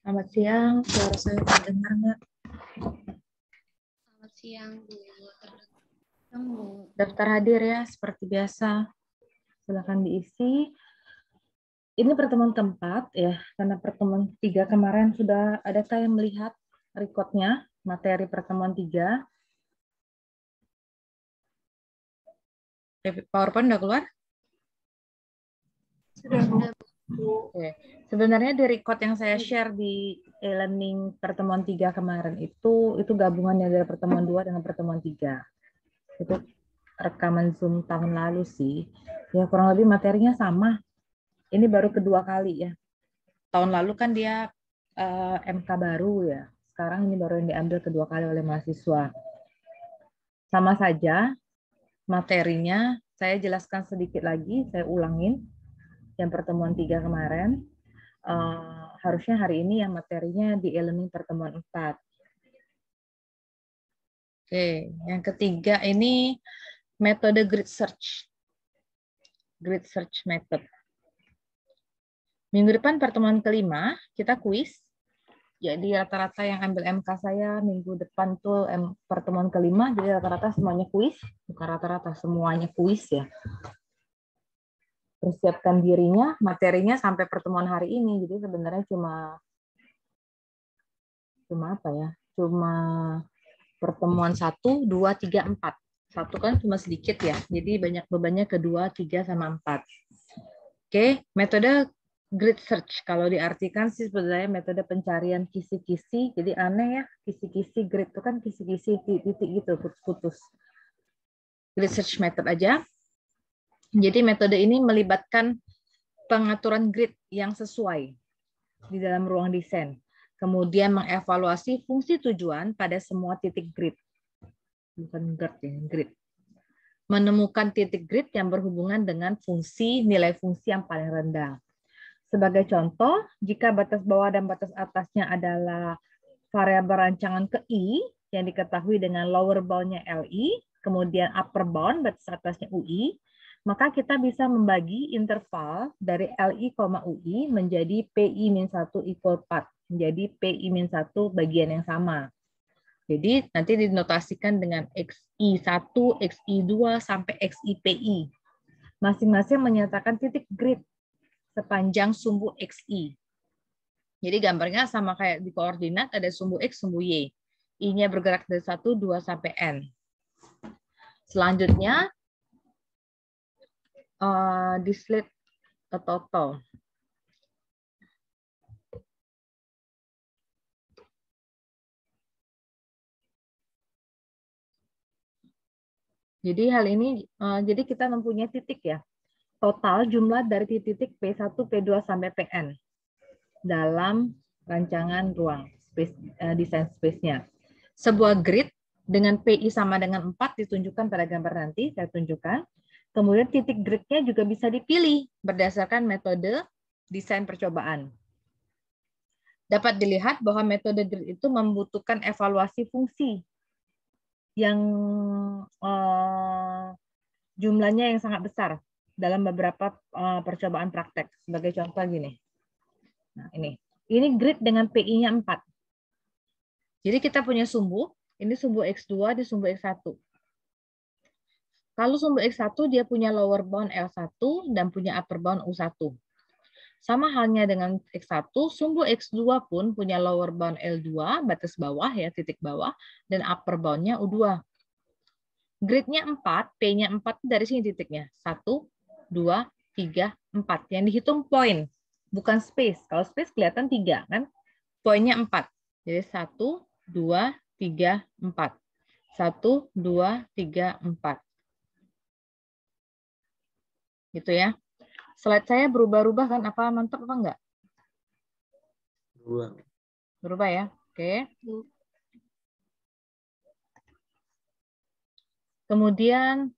Selamat siang, suara saya terdengar nggak? Selamat siang, Bu. Daftar hadir ya, seperti biasa. Silakan diisi. Ini pertemuan keempat ya, karena pertemuan 3 kemarin sudah ada saya melihat recordnya, materi pertemuan 3. PowerPoint udah keluar? Sudah, Bu. Oke. Sebenarnya di record yang saya share di e-learning pertemuan 3 kemarin itu gabungannya dari pertemuan 2 dengan pertemuan 3. Itu rekaman Zoom tahun lalu sih. Ya kurang lebih materinya sama. Ini baru kedua kali ya. Tahun lalu kan dia MK baru ya. Sekarang ini baru yang diambil kedua kali oleh mahasiswa. Sama saja materinya, saya jelaskan sedikit lagi, saya ulangin yang pertemuan 3 kemarin. Harusnya hari ini yang materinya di e-learning pertemuan 4. Oke, yang ketiga ini metode grid search. Grid search method. Minggu depan pertemuan kelima, kita kuis. Jadi rata-rata yang ambil MK saya minggu depan tuh pertemuan kelima, jadi rata-rata semuanya kuis. Bukan rata-rata, semuanya kuis ya. Persiapkan dirinya, materinya sampai pertemuan hari ini. Jadi sebenarnya cuma apa ya? Cuma pertemuan 1, 2, 3, 4. 1 kan cuma sedikit ya. Jadi banyak bebannya ke 2, 3, sama 4. Oke, metode grid search. Kalau diartikan sih sebenarnya metode pencarian kisi-kisi. Jadi aneh ya, kisi-kisi grid itu kan kisi-kisi titik gitu, putus-putus. Grid search method aja. Jadi metode ini melibatkan pengaturan grid yang sesuai di dalam ruang desain. Kemudian mengevaluasi fungsi tujuan pada semua titik grid. Bukan grid ya, grid. Menemukan titik grid yang berhubungan dengan fungsi, nilai fungsi yang paling rendah. Sebagai contoh, jika batas bawah dan batas atasnya adalah variabel rancangan ke I, yang diketahui dengan lower bound-nya LI, kemudian upper bound, batas atasnya UI, maka kita bisa membagi interval dari LI, UI menjadi PI-1 equal 4, menjadi PI-1 bagian yang sama. Jadi nanti dinotasikan dengan XI1, XI2, sampai XIPI. Masing-masing menyatakan titik grid sepanjang sumbu XI. Jadi gambarnya sama kayak di koordinat, ada sumbu X, sumbu Y. I-nya bergerak dari 1, 2, sampai N. Selanjutnya, display total. Jadi hal ini, jadi kita mempunyai titik ya. Total jumlah dari titik P1, P2, sampai Pn dalam rancangan ruang desain space-nya. Sebuah grid dengan PI sama dengan 4 ditunjukkan pada gambar nanti, saya tunjukkan. Kemudian titik gridnya juga bisa dipilih berdasarkan metode desain percobaan. Dapat dilihat bahwa metode grid itu membutuhkan evaluasi fungsi yang jumlahnya yang sangat besar dalam beberapa percobaan praktek. Sebagai contoh gini. Nah, ini grid dengan PI-nya 4. Jadi kita punya sumbu, ini sumbu X2, di sumbu X1. Kalau sumbu X1 dia punya lower bound L1 dan punya upper bound U1. Sama halnya dengan X1, sumbu X2 pun punya lower bound L2, batas bawah ya, titik bawah, dan upper bound-nya U2. Gridnya 4, P-nya 4 dari sini titiknya. 1, 2, 3, 4. Yang dihitung poin, bukan space. Kalau space kelihatan 3 kan? Poinnya 4. Jadi 1, 2, 3, 4. 1, 2, 3, 4. Gitu ya. Slide saya berubah-ubah kan? Apa mantap apa enggak? Berubah ya. Oke. Kemudian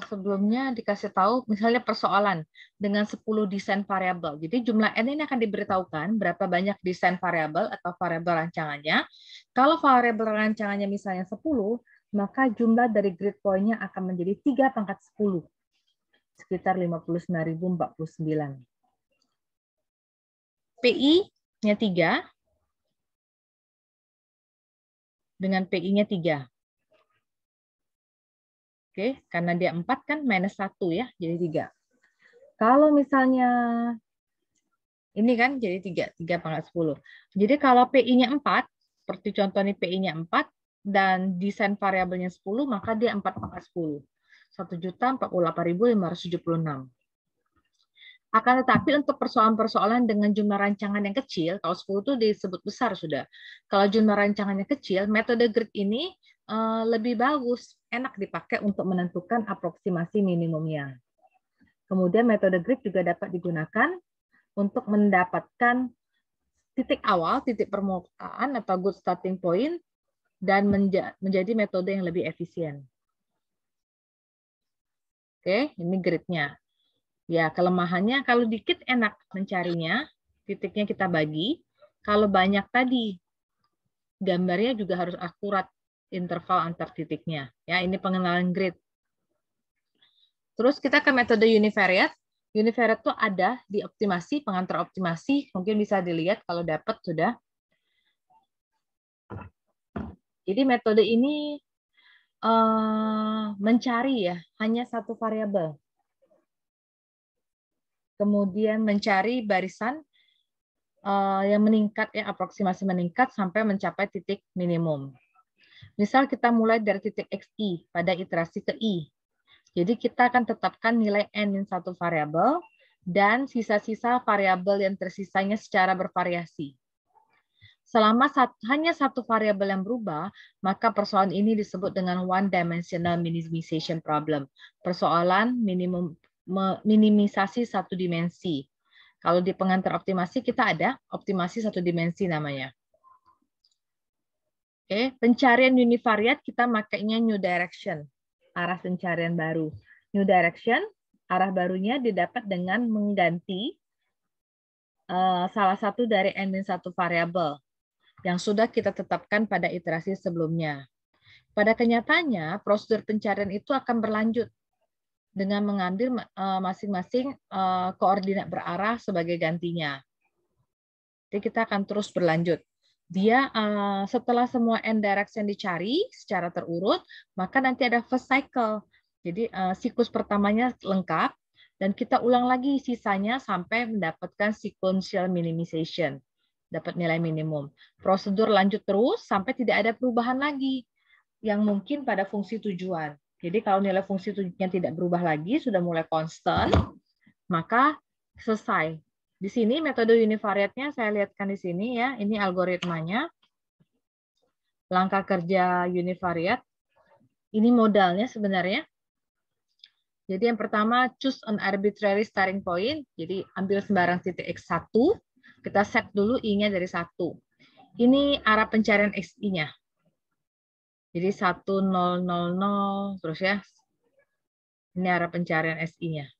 sebelumnya dikasih tahu misalnya persoalan dengan 10 desain variabel. Jadi jumlah N ini akan diberitahukan berapa banyak desain variabel atau variabel rancangannya. Kalau variabel rancangannya misalnya 10, maka jumlah dari grid point-nya akan menjadi 3 pangkat 10. Sekitar 59.049. PI F-nya 3 dengan PI-nya 3. Oke, karena dia 4 kan minus 1 ya, jadi 3. Kalau misalnya ini kan jadi 3 pangkat 10. Jadi kalau PI-nya 4, seperti contoh ini PI-nya 4, dan desain variabelnya 10, maka dia 4 pangkat 10. 1.048.576. Akan tetapi untuk persoalan-persoalan dengan jumlah rancangan yang kecil, kalau 10 itu disebut besar sudah. Kalau jumlah rancangannya kecil, metode grid ini lebih bagus, enak dipakai untuk menentukan aproksimasi minimumnya. Kemudian metode grid juga dapat digunakan untuk mendapatkan titik awal, titik permulaan atau good starting point, dan menjadi metode yang lebih efisien. Oke, ini gridnya. Ya, kelemahannya kalau dikit enak mencarinya, titiknya kita bagi. Kalau banyak tadi, gambarnya juga harus akurat interval antar titiknya. Ya, ini pengenalan grid. Terus kita ke metode univariate. Univariate itu ada di optimasi, pengantar optimasi. Mungkin bisa dilihat kalau dapat sudah. Jadi metode ini mencari ya hanya satu variabel. Kemudian mencari barisan yang meningkat ya, aproksimasi meningkat sampai mencapai titik minimum. Misal kita mulai dari titik XI pada iterasi ke I. Jadi kita akan tetapkan nilai N-1 variabel dan sisa-sisa variabel yang tersisanya secara bervariasi. Selama hanya satu variabel yang berubah, maka persoalan ini disebut dengan one-dimensional minimization problem. Persoalan minimisasi satu dimensi. Kalau di pengantar optimasi kita ada optimasi satu dimensi namanya. Oke, pencarian univariate kita makainya new direction, arah pencarian baru. New direction, arah barunya didapat dengan mengganti salah satu dari N-1 variabel yang sudah kita tetapkan pada iterasi sebelumnya. Pada kenyataannya, prosedur pencarian itu akan berlanjut dengan mengambil masing-masing koordinat berarah sebagai gantinya. Jadi kita akan terus berlanjut. Dia setelah semua N direction dicari secara terurut, maka nanti ada first cycle. Jadi siklus pertamanya lengkap, dan kita ulang lagi sisanya sampai mendapatkan sequential minimization. Dapat nilai minimum. Prosedur lanjut terus sampai tidak ada perubahan lagi yang mungkin pada fungsi tujuan. Jadi kalau nilai fungsi tujuannya tidak berubah lagi, sudah mulai constant, maka selesai. Di sini metode univariate-nya saya lihatkan di sini ya, ini algoritmanya. Langkah kerja univariate. Ini modalnya sebenarnya. Jadi yang pertama choose an arbitrary starting point. Jadi ambil sembarang titik X1. Kita set dulu I-nya dari 1. Ini arah pencarian XI-nya. Jadi 1, 0, 0, 0, terus ya. Ini arah pencarian SI-nya.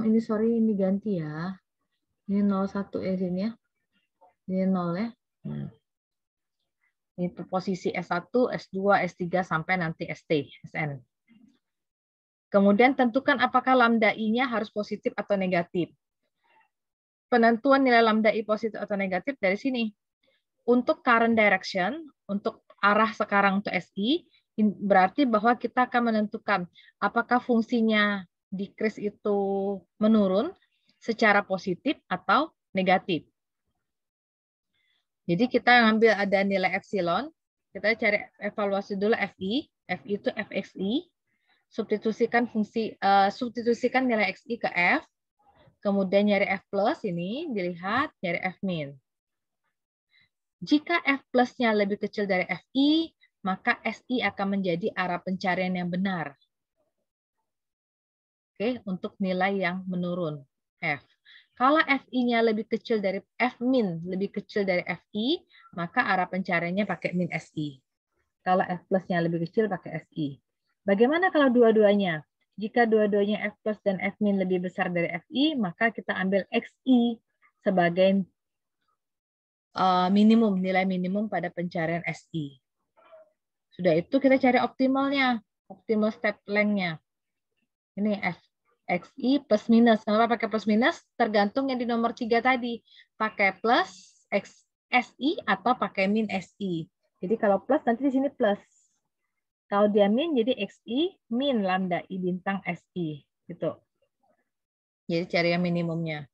Ini sorry, ini ganti ya. Ini 01 ya sini ya. Ini 0 ya. Itu posisi S1, S2, S3, sampai nanti ST, SN. Kemudian tentukan apakah lambda I-nya harus positif atau negatif. Penentuan nilai lambda I positif atau negatif dari sini. Untuk current direction, untuk arah sekarang untuk SI, berarti bahwa kita akan menentukan apakah fungsinya decrease itu menurun secara positif atau negatif. Jadi kita ngambil ada nilai epsilon, kita cari evaluasi dulu FI, FI itu FXI, substitusikan substitusikan nilai XI ke F, kemudian nyari F plus ini, dilihat, nyari F min. Jika F plusnya lebih kecil dari FI, maka SI akan menjadi arah pencarian yang benar. Oke, untuk nilai yang menurun F. Kalau FI-nya lebih kecil dari F min, lebih kecil dari FI, maka arah pencariannya pakai min SI. Kalau F plusnya lebih kecil pakai SI. Bagaimana kalau dua-duanya? Jika dua-duanya F plus dan F min lebih besar dari FI, maka kita ambil XI sebagai minimum, nilai minimum pada pencarian SI. Sudah itu kita cari optimalnya, optimal step length-nya. Ini XI plus minus. Kenapa pakai plus minus? Tergantung yang di nomor 3 tadi. Pakai plus SI atau pakai min SI. Jadi kalau plus nanti di sini plus. Kalau dia min jadi XI min lambda I bintang SI. Gitu. Jadi cari yang minimumnya.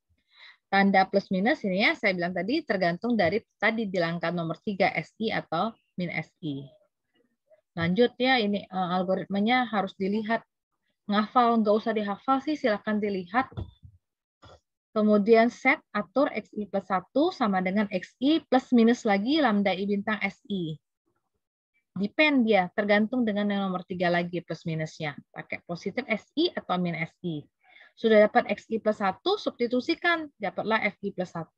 Tanda plus minus ini ya, saya bilang tadi tergantung dari tadi di langkah nomor 3 SI atau min SI. Lanjut ya, ini algoritmanya harus dilihat. Ngafal, nggak usah dihafal sih, silakan dilihat. Kemudian set, atur XI plus 1 sama dengan XI plus minus lagi lambda I bintang SI. Depend dia, tergantung dengan yang nomor 3 lagi plus minusnya. Pakai positif SI atau min SI. Sudah dapat XI plus 1, substitusikan. Dapatlah FI plus 1.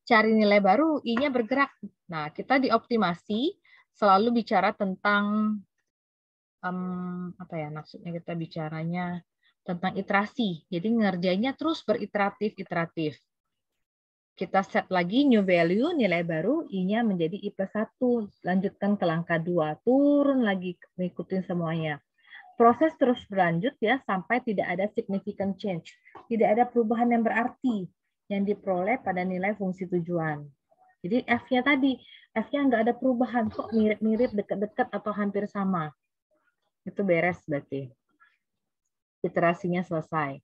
Cari nilai baru, I-nya bergerak. Nah, kita di optimasi selalu bicara tentang, apa ya maksudnya kita bicaranya tentang iterasi. Jadi ngerjainnya terus beriteratif. Kita set lagi new value, nilai baru, I-nya menjadi I plus 1. Lanjutkan ke langkah 2. Turun lagi, ngikutin semuanya. Proses terus berlanjut ya sampai tidak ada significant change. Tidak ada perubahan yang berarti yang diperoleh pada nilai fungsi tujuan. Jadi F-nya tadi, F-nya nggak ada perubahan, kok mirip-mirip, dekat-dekat, atau hampir sama. Itu beres berarti. Iterasinya selesai.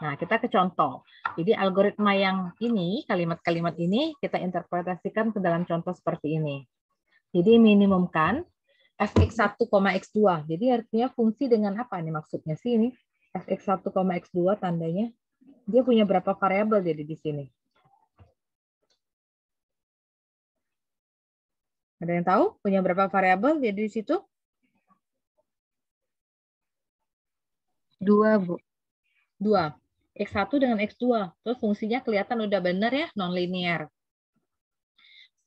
Nah, kita ke contoh. Jadi algoritma yang ini, kalimat-kalimat ini, kita interpretasikan ke dalam contoh seperti ini. Jadi minimumkan fx1, x2. Jadi artinya fungsi dengan apa nih maksudnya sih ini? Fx1, x2 tandanya. Dia punya berapa variabel jadi di sini? Ada yang tahu punya berapa variabel jadi di situ? 2, Bu. 2. X1 dengan X2. Terus fungsinya kelihatan udah benar ya, non-linear.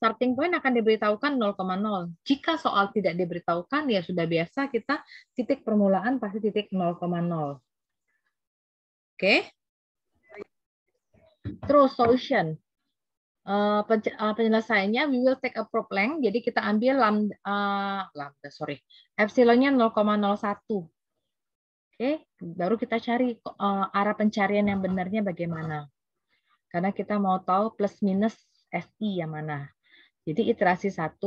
Starting point akan diberitahukan 0,0. Jika soal tidak diberitahukan, ya sudah biasa kita titik permulaan pasti titik 0,0. Oke? Terus solution. Penyelesaiannya, we will take a probe length. Jadi kita ambil epsilonnya 0,01. Oke, baru kita cari arah pencarian yang benarnya bagaimana. Karena kita mau tahu plus minus SI yang mana. Jadi iterasi 1,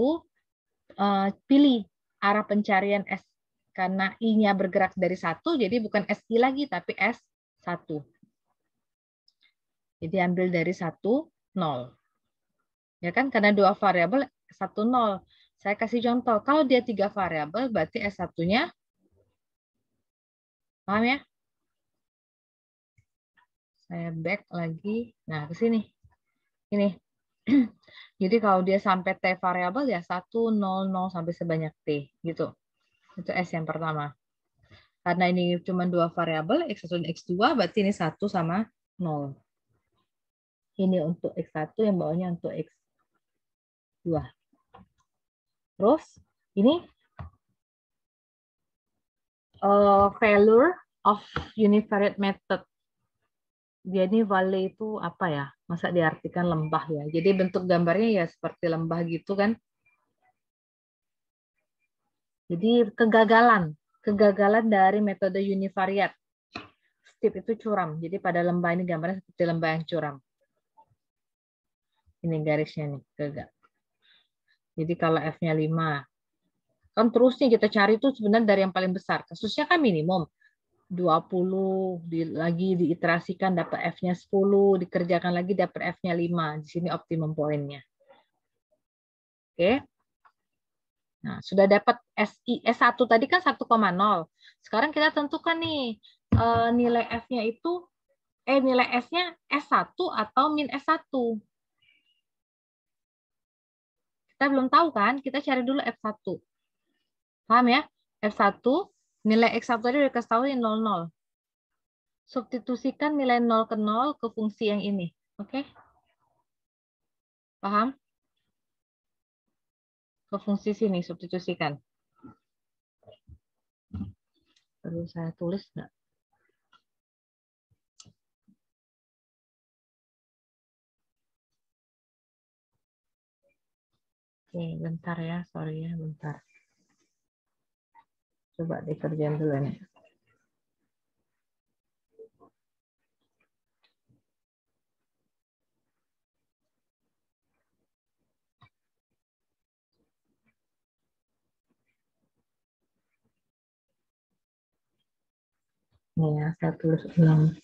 pilih arah pencarian S. Karena I-nya bergerak dari 1, jadi bukan SI lagi, tapi S1. Jadi ambil dari 1, 0. Ya kan, karena 2 variabel, 1, 0. Saya kasih contoh, kalau dia 3 variabel, berarti S1-nya, paham ya? Saya back lagi, nah ke sini. Ini. Jadi kalau dia sampai T variabel, ya 1, 0, 0, sampai sebanyak T. Gitu. Itu S yang pertama. Karena ini cuma 2 variabel, X1 dan X2, berarti ini 1 sama 0. Ini untuk X1, yang bawahnya untuk X2. Terus, ini failure of univariate method. Jadi valley itu apa ya? Masa diartikan lembah ya? Jadi bentuk gambarnya ya seperti lembah gitu kan? Jadi kegagalan dari metode univariate. Steep itu curam. Jadi pada lembah ini gambarnya seperti lembah yang curam. Ini garisnya nih, gagal. Jadi kalau F-nya 5, kan terusnya kita cari itu sebenarnya dari yang paling besar. Kasusnya kan minimum. 20, lagi diiterasikan dapat F-nya 10, dikerjakan lagi dapat F-nya 5. Di sini optimum poinnya. Oke. Nah, sudah dapat S1 tadi kan 1,0. Sekarang kita tentukan nih nilai F-nya itu nilai S-nya S1 atau min S1. Kita belum tahu kan? Kita cari dulu F1. Paham ya? F1 nilai X1 tadi udah kasih tahu 0,0. Substitusikan nilai 0 ke 0 ke fungsi yang ini. Oke? Paham? Ke fungsi sini, substitusikan. Perlu saya tulis nggak? Oke, bentar ya. Sorry ya, bentar. Coba dikerjain dulu nih. Nih ya, saya tulis ulang.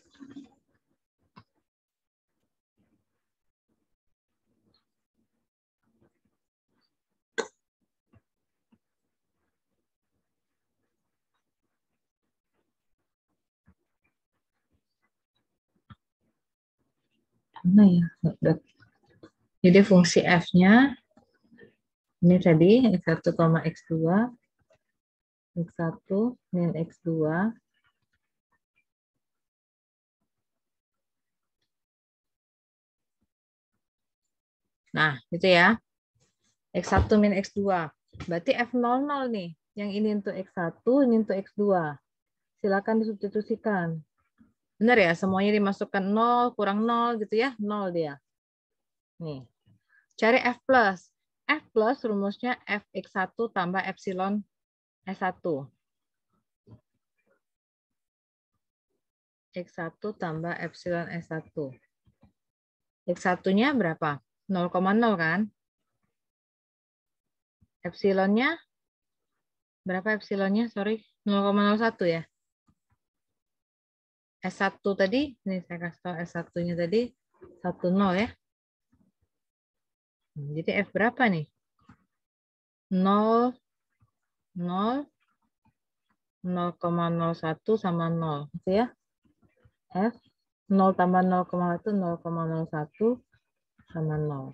Mana ya? Jadi fungsi F-nya ini tadi X1, X2, X1 min X2. Nah, itu ya. X1 min X2. Berarti F00 nih. Yang ini untuk X1, ini untuk X2. Silakan disubstitusikan. Benar ya? Semuanya dimasukkan 0, kurang 0 gitu ya. 0 dia. Nih. Cari F plus. F plus rumusnya Fx1 tambah epsilon S1. X1 tambah epsilon S1. X1-nya berapa? 0,0 kan? Epsilonnya berapa epsilonnya? Sorry, 0,01 ya. S1 tadi, ini saya kasih tahu S1-nya tadi 10 ya. Jadi F berapa nih? 0, 0, 0,01 sama 0. Gitu ya. F 0 tambah 0,1, 0,01 sama 0.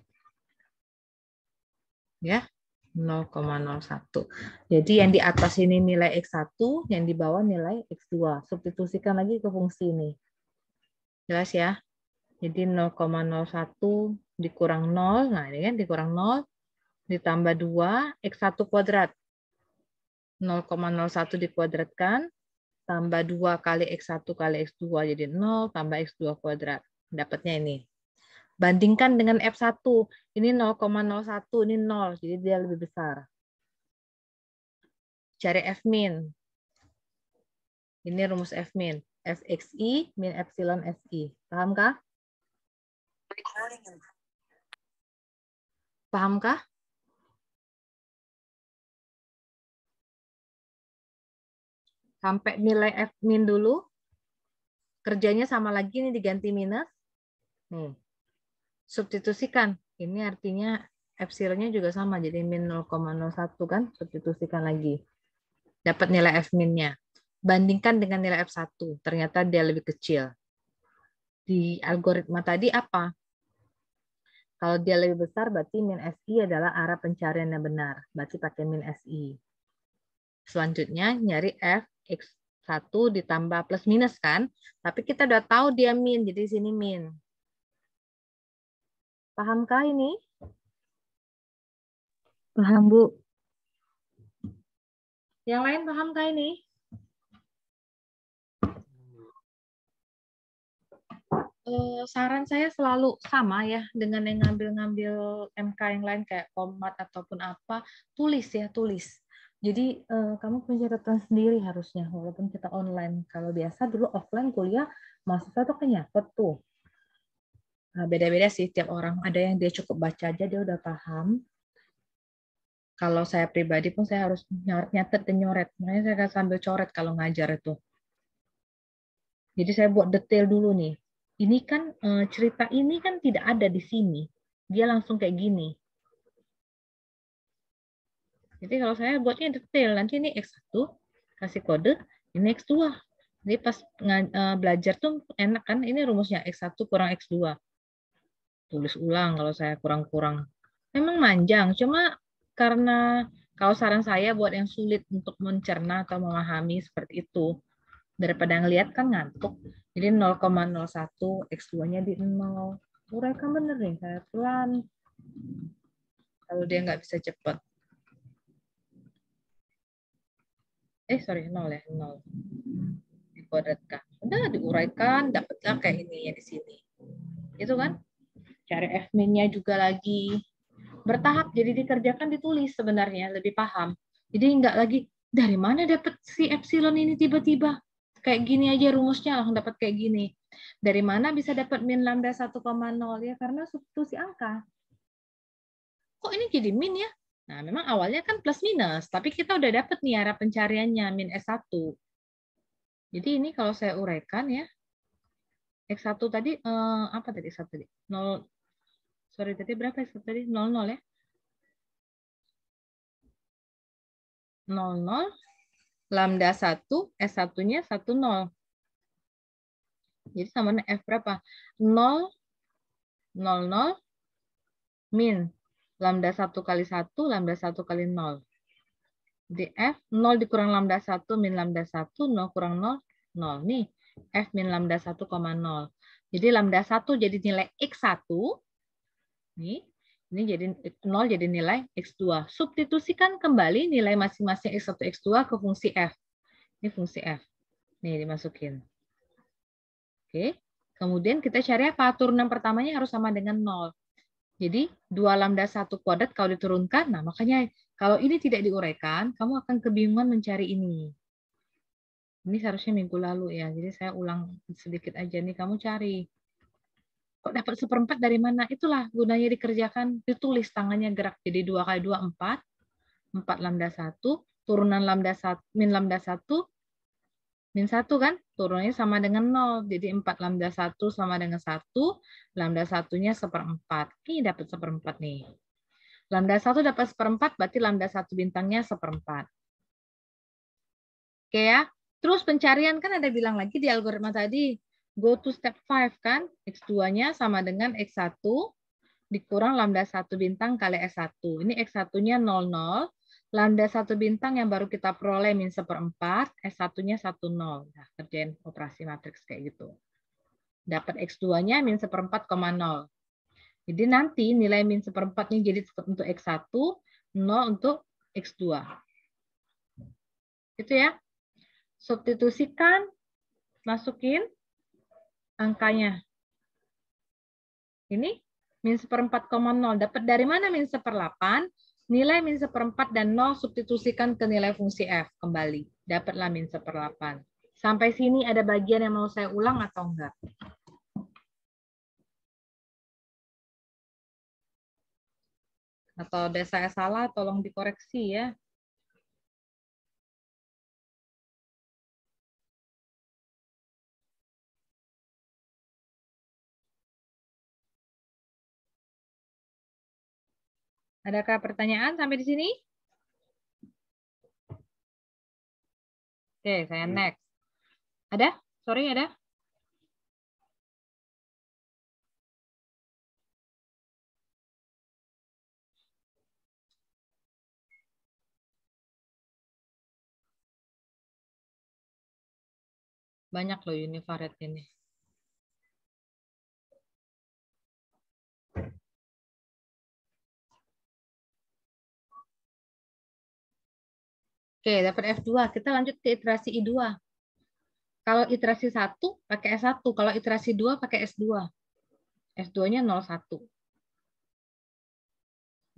Ya, 0,01. Jadi yang di atas ini nilai X1, yang di bawah nilai X2. Substitusikan lagi ke fungsi ini. Jelas ya? Jadi 0,01 dikurang 0. Nah, ini kan dikurang 0 ditambah 2 X1 kuadrat. 0,01 dikuadratkan tambah 2 kali X1 kali X2 jadi 0 tambah X2 kuadrat. Dapatnya ini. Bandingkan dengan F1. Ini 0,01, ini 0. Jadi dia lebih besar. Cari F min. Ini rumus F min. Fxi min epsilon Si. Pahamkah? Pahamkah? Sampai nilai F min dulu. Kerjanya sama lagi, ini diganti minus. Nih. Substitusikan. Ini artinya epsilonnya juga sama. Jadi min 0,01 kan. Substitusikan lagi. Dapat nilai F min-nya. Bandingkan dengan nilai F1. Ternyata dia lebih kecil. Di algoritma tadi apa? Kalau dia lebih besar, berarti min SI adalah arah pencarian yang benar. Berarti pakai min SI. Selanjutnya, nyari F X1 ditambah plus minus kan? Tapi kita udah tahu dia min, jadi sini min. Pahamkah ini? Paham, Bu. Yang lain pahamkah ini? Saran saya selalu sama ya dengan yang ngambil-ngambil MK yang lain kayak Kommat ataupun apa, tulis ya, tulis. Jadi kamu punya catatan sendiri harusnya walaupun kita online. Kalau biasa dulu offline kuliah mahasiswa tuh kan nyatet tuh. Nah, beda-beda sih tiap orang. Ada yang dia cukup baca aja dia udah paham. Kalau saya pribadi pun saya harus nyatet dan nyoret. Makanya saya akan sambil coret kalau ngajar itu. Jadi saya buat detail dulu nih. Ini kan cerita ini kan tidak ada di sini. Dia langsung kayak gini. Jadi kalau saya buatnya detail, nanti ini X1 kasih kode, ini X2. Jadi pas belajar tuh enak kan, ini rumusnya X1 kurang X2. Tulis ulang kalau saya kurang-kurang. Memang manjang, cuma karena kalau saran saya buat yang sulit untuk mencerna atau memahami seperti itu, daripada ngelihat kan ngantuk. Jadi 0,01 X2-nya di 0. Uraikan bener nih, saya pelan. Kalau dia nggak bisa cepat. Sorry, 0 ya, 0. Dikuadratkan. Udah diuraikan, dapatlah kayak ini ya di sini. Itu kan? Cari F-min-nya juga lagi. Bertahap, jadi dikerjakan ditulis sebenarnya, lebih paham. Jadi nggak lagi, dari mana dapat si epsilon ini tiba-tiba? Kayak gini aja rumusnya langsung dapat kayak gini. Dari mana bisa dapat min lambda 1,0? Ya karena substitusi angka. Kok ini jadi min ya? Nah, memang awalnya kan plus minus, tapi kita udah dapat nih arah pencariannya min S1. Jadi ini kalau saya uraikan ya, X1 tadi, apa tadi X1 tadi? 0, sorry tadi berapa X1 tadi? 00 ya? 00, lambda 1, S1-nya 10. Jadi sama dengan F berapa? 0, 00, min. Lambda 1 kali 1, lambda 1 kali 0. Jadi F 0 dikurang lambda 1 min lambda 1, 0 kurang 0, 0. Nih, F min lambda 1, 0. Jadi lambda 1 jadi nilai X1. Nih, ini jadi 0 jadi nilai X2. Substitusikan kembali nilai masing-masing X1, X2 ke fungsi F. Ini fungsi F. Nih, dimasukin. Oke. Kemudian kita cari apa? Turunan pertamanya harus sama dengan 0. Jadi 2 lambda 1 kuadrat kalau diturunkan, nah makanya kalau ini tidak diuraikan, kamu akan kebingungan mencari ini. Ini seharusnya minggu lalu ya, jadi saya ulang sedikit aja nih, kamu cari. Kok dapat 1/4 dari mana? Itulah gunanya dikerjakan, ditulis tangannya gerak. Jadi 2 kali 2, 4. 4 lambda 1, turunan lambda 1, min lambda 1, min 1 kan? Turunnya sama dengan 0. Jadi 4 lambda 1 sama dengan 1, lambda 1-nya 1/4. Ini dapat 1/4 nih. Lambda 1 dapat 1/4, berarti lambda 1 bintangnya 1/4. Oke ya. Terus pencarian kan ada bilang lagi di algoritma tadi, go to step 5 kan? X2-nya sama dengan X1 dikurang lambda 1 bintang kali S1. Ini X1-nya 00, lambda 1 bintang yang baru kita peroleh min 1/4, S1-nya 10. Nah, kerjain operasi matriks kayak gitu. Dapat X2-nya min 1/4,0. Jadi nanti nilai min 1/4 ini jadi untuk X1, 0 untuk X2. Gitu ya. Substitusikan, masukin angkanya. Ini min 1/4,0. Dapat dari mana min 1/8? Nilai min 1/4 dan 0 substitusikan ke nilai fungsi F kembali. Dapatlah min 1/8. Sampai sini ada bagian yang mau saya ulang atau enggak? Atau ada saya salah, tolong dikoreksi ya. Adakah pertanyaan sampai di sini? Oke, saya next. Ada? Sorry, ada? Banyak loh univaret ini. Oke, dapat F2. Kita lanjut ke iterasi I2. Kalau iterasi 1 pakai S1, kalau iterasi 2 pakai S2. S2-nya 01.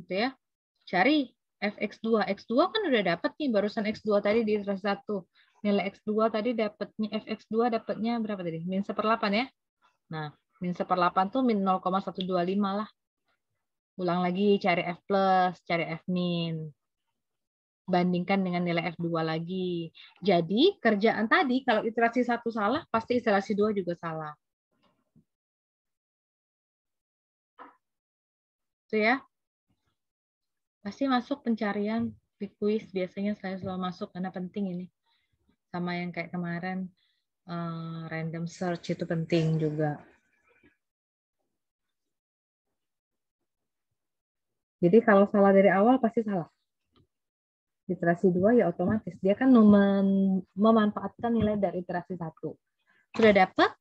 Gitu ya. Cari Fx2. X2 kan udah dapat nih barusan X2 tadi di iterasi 1. Nilai X2 tadi dapatnya Fx2 dapatnya berapa tadi? Min 1/8 ya. Nah, min 1/8 tuh min 0,125 lah. Ulang lagi cari F plus, cari F min. Bandingkan dengan nilai F2 lagi. Jadi, kerjaan tadi kalau iterasi 1 salah, pasti iterasi 2 juga salah. Itu ya. Pasti masuk pencarian di kuis, biasanya saya selalu masuk karena penting ini. Sama yang kayak kemarin, random search itu penting juga. Jadi kalau salah dari awal pasti salah. Iterasi 2 ya otomatis. Dia kan memanfaatkan nilai dari iterasi 1. Sudah dapat,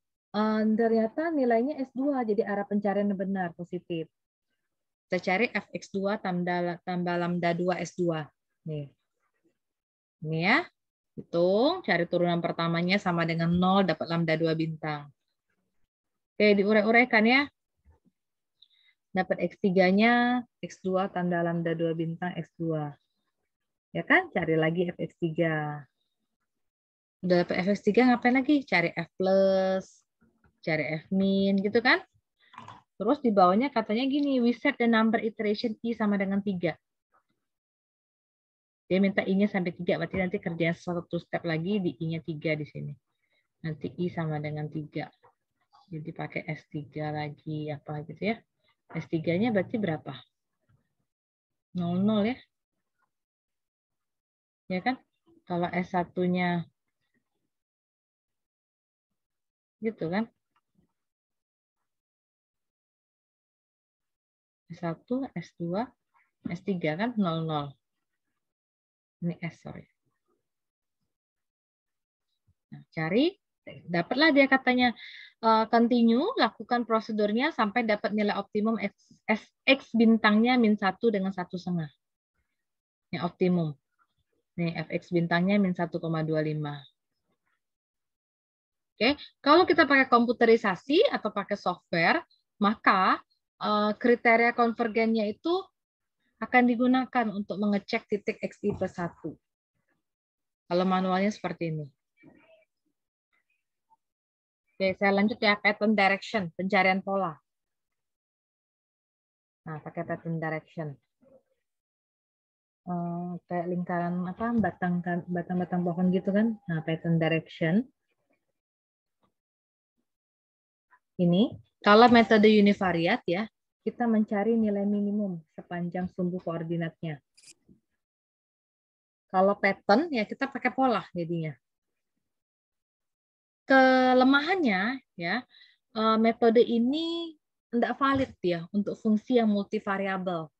ternyata nilainya S2, jadi arah pencarian benar, positif. Kita cari Fx2 tambah lambda 2 S2. Nih. Ini ya. Hitung, cari turunan pertamanya sama dengan 0, dapat lambda 2 bintang. Oke, diurai-uraikan ya. Dapat X3-nya, X2 tanda lambda 2 bintang X2. Ya kan? Cari lagi Fx3. Udah dapat Fx3, ngapain lagi? Cari F plus, cari F min, gitu kan? Terus di bawahnya katanya gini, we set the number iteration I sama dengan 3. Dia minta I-nya sampai 3, berarti nanti kerjaan satu step lagi di I-nya 3 di sini. Nanti I sama dengan 3. Jadi pakai S3 lagi, apa gitu ya. S3-nya berarti berapa? 00 ya. Ya kan? Kalau S1-nya gitu kan? S1, S2, S3 kan 00. Ini S, sorry. Nah, cari, dapatlah dia katanya continue, lakukan prosedurnya sampai dapat nilai optimum X bintangnya min 1 dengan 1,5. Yang optimum. Nih, Fx bintangnya min 1,25. Oke, kalau kita pakai komputerisasi atau pakai software, maka kriteria konvergennya itu akan digunakan untuk mengecek titik XI plus 1. Kalau manualnya seperti ini. Oke, saya lanjut ya, pattern direction, pencarian pola. Nah, pakai pattern direction. Kayak lingkaran apa, batang-batang pohon gitu kan. Nah, pattern direction. Ini, kalau metode univariat ya, kita mencari nilai minimum sepanjang sumbu koordinatnya. Kalau pattern ya kita pakai pola jadinya. Kelemahannya ya, metode ini tidak valid ya untuk fungsi yang multivariabel.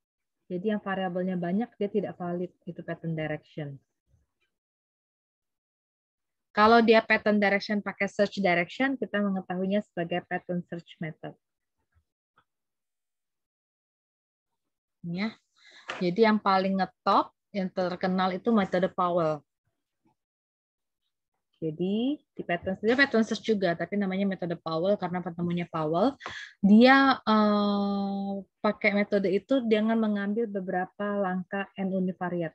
Jadi yang variabelnya banyak dia tidak valid, itu pattern direction. Kalau dia pattern direction pakai search direction, kita mengetahuinya sebagai pattern search method. Ya. Jadi yang paling ngetop, yang terkenal itu metode Powell. Jadi di pattern search juga, tapi namanya metode Powell karena penemunya Powell. Dia pakai metode itu dengan mengambil beberapa langkah n univariat.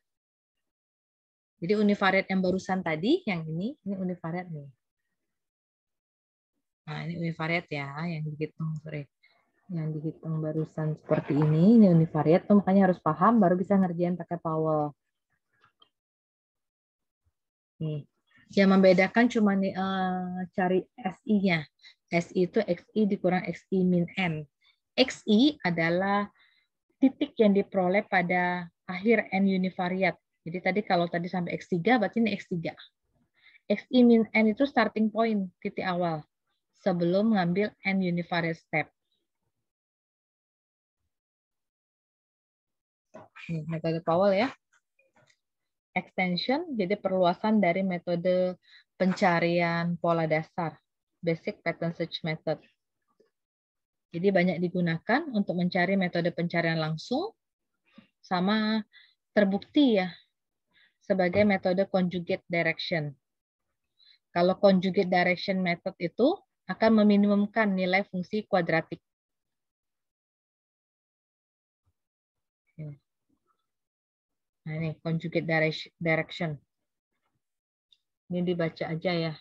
Jadi univariat yang barusan tadi, yang ini univariat nih. Nah ini univariat ya, yang dihitung yang dihitung barusan seperti ini univariat, tuh makanya harus paham baru bisa ngerjain pakai Powell. Nih. Yang membedakan cuma nih, cari SI-nya. SI itu XI dikurang XI min N. XI adalah titik yang diperoleh pada akhir N univariat. Jadi tadi kalau tadi sampai X3, berarti ini X3. XI min N itu starting point, titik awal. Sebelum ngambil N univariate step. Nih, metode Powell ya. Extension, jadi perluasan dari metode pencarian pola dasar. Basic Pattern Search Method. Jadi banyak digunakan untuk mencari metode pencarian langsung, sama terbukti ya sebagai metode conjugate direction. Kalau conjugate direction method itu akan meminimumkan nilai fungsi kuadratik. Nah ini conjugate direction. Ini dibaca aja ya.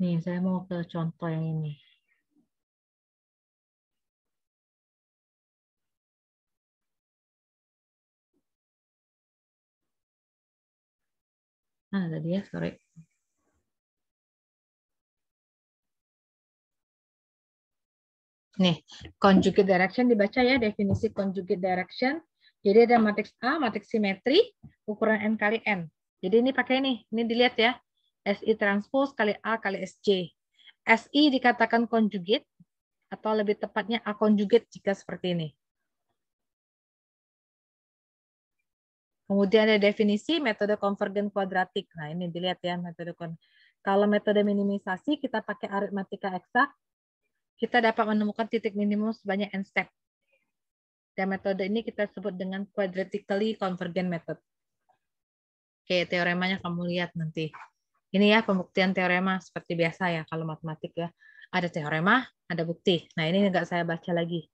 Nih saya mau ke contoh yang ini. Nah tadi ya, sorry. Nih, conjugate direction dibaca ya, definisi conjugate direction. Jadi ada matriks A, matriks simetri, ukuran N kali N. Jadi ini pakai ini dilihat ya. SI transpose kali A kali SC. SI dikatakan conjugate, atau lebih tepatnya A conjugate jika seperti ini. Kemudian ada definisi metode konvergen kuadratik. Nah ini dilihat ya, metode kalau metode minimisasi kita pakai aritmatika eksak, kita dapat menemukan titik minimum sebanyak n step. Dan metode ini kita sebut dengan quadratically convergent method. Oke, teoremanya kamu lihat nanti. Ini ya pembuktian teorema seperti biasa ya kalau matematik ya. Ada teorema, ada bukti. Nah ini nggak saya baca lagi.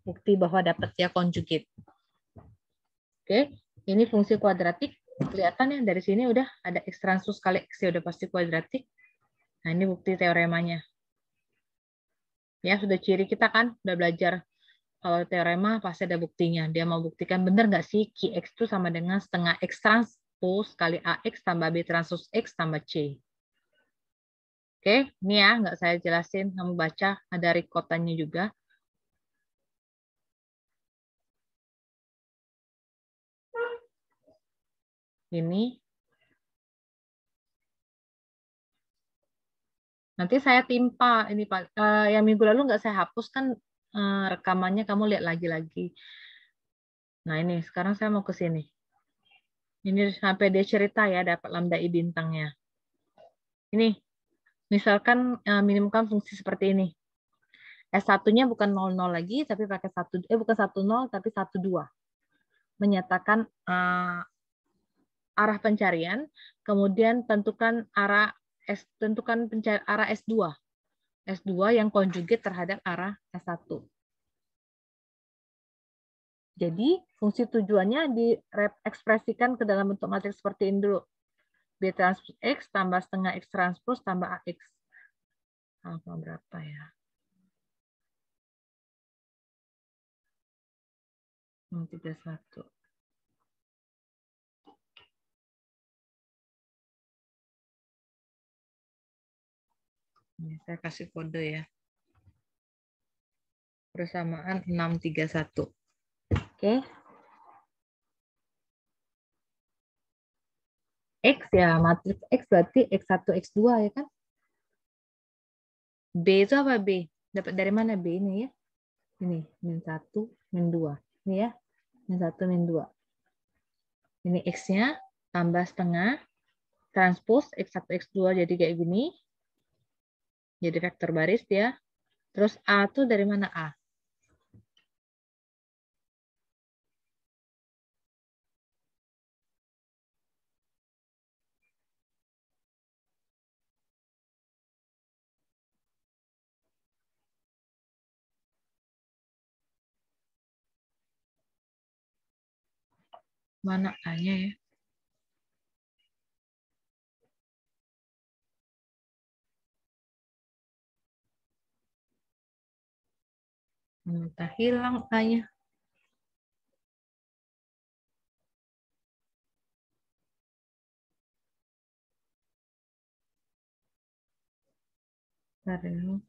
Bukti bahwa dapat ya conjugate. Oke, ini fungsi kuadratik. Kelihatan ya dari sini udah ada X transpose kali X ya udah pasti kuadratik. Nah ini bukti teoremanya. Ya sudah ciri kita kan udah belajar. Kalau teorema pasti ada buktinya. Dia mau buktikan benar nggak sih QX itu sama dengan setengah X trans transpose kali AX tambah B transpose X tambah C. Oke, ini ya, nggak saya jelasin. Kamu baca, ada rikotannya juga. Ini. Nanti saya timpa. Ini Pak, yang minggu lalu nggak saya hapus kan rekamannya, kamu lihat lagi-lagi. Nah ini, sekarang saya mau ke sini. Ini sampai dia cerita ya, dapat lambda I bintangnya. Ini, misalkan minimumkan fungsi seperti ini. S1-nya bukan 00 lagi, tapi pakai bukan 10, tapi 12. Menyatakan arah pencarian, kemudian tentukan arah arah S2. S2 yang konjugate terhadap arah S1. Jadi, fungsi tujuannya diekspresikan ke dalam bentuk matriks seperti ini dulu. B transpose X tambah setengah X transpose tambah AX. Alfa berapa ya? 31. Ini saya kasih kode ya. Persamaan 631. Oke. X ya, matriks X berarti X1, X2 ya kan? B itu apa B? Dapat dari mana B ini ya? Ini, min 1, min 2. Ini ya, min 1, min 2. Ini X-nya, tambah setengah, transpose X1, X2 jadi kayak gini. Jadi vektor baris ya. Terus A itu dari mana A? Mana A-nya ya? Entah hilang A-nya. Bentar dulu.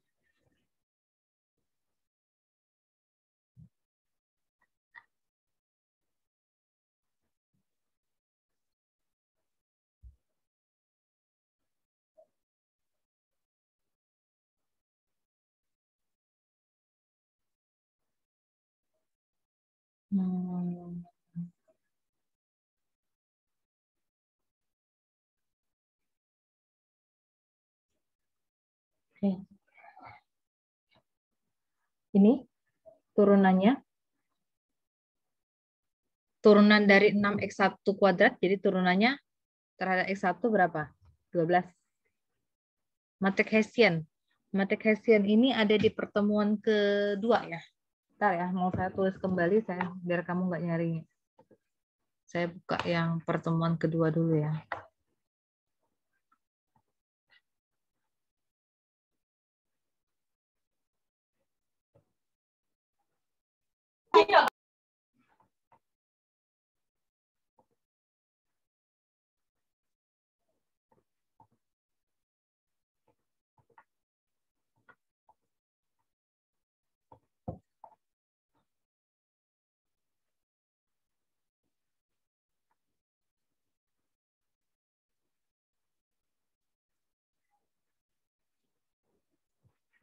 Hmm. Oke. Ini turunannya. Turunan dari 6x1 kuadrat, jadi turunannya terhadap x1 berapa? 12. Matrik Hessian. Matrik Hessian ini ada di pertemuan kedua ya. Bentar ya, mau saya tulis kembali saya biar kamu nggak nyari. Saya buka yang pertemuan kedua dulu ya.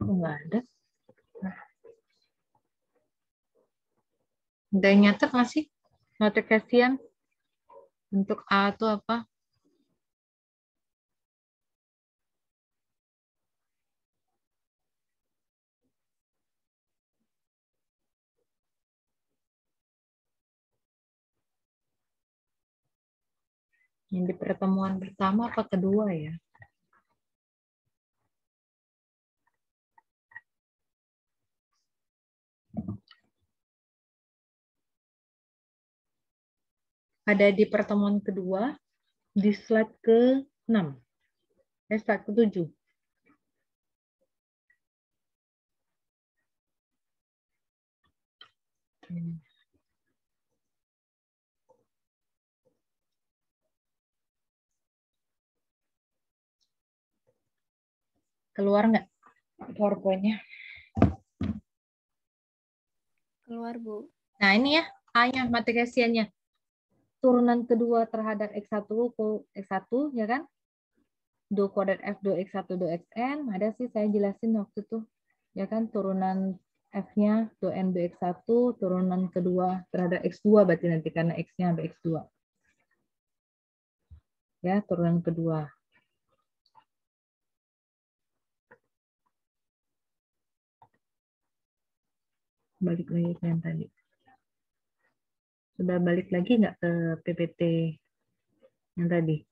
Nggak ada. Ada yang nyatet masih? Matrik Hessian untuk A itu apa? Yang di pertemuan pertama apa kedua ya? Ada di pertemuan kedua di slide ke-6. Slide ke-7. Keluar nggak PowerPoint-nya? Keluar, Bu. Nah, ini ya, A-nya, matrisiannya. Turunan kedua terhadap X1, X1, ya kan? 2 kuadrat F, 2X1, 2Xn. Ada sih, saya jelasin waktu itu. Ya kan, turunan F-nya, 2N, 2X1, turunan kedua terhadap X2, berarti nanti karena X-nya ada X2. Ya, turunan kedua. Balik lagi ke yang tadi. Sudah balik lagi nggak ke PPT yang tadi?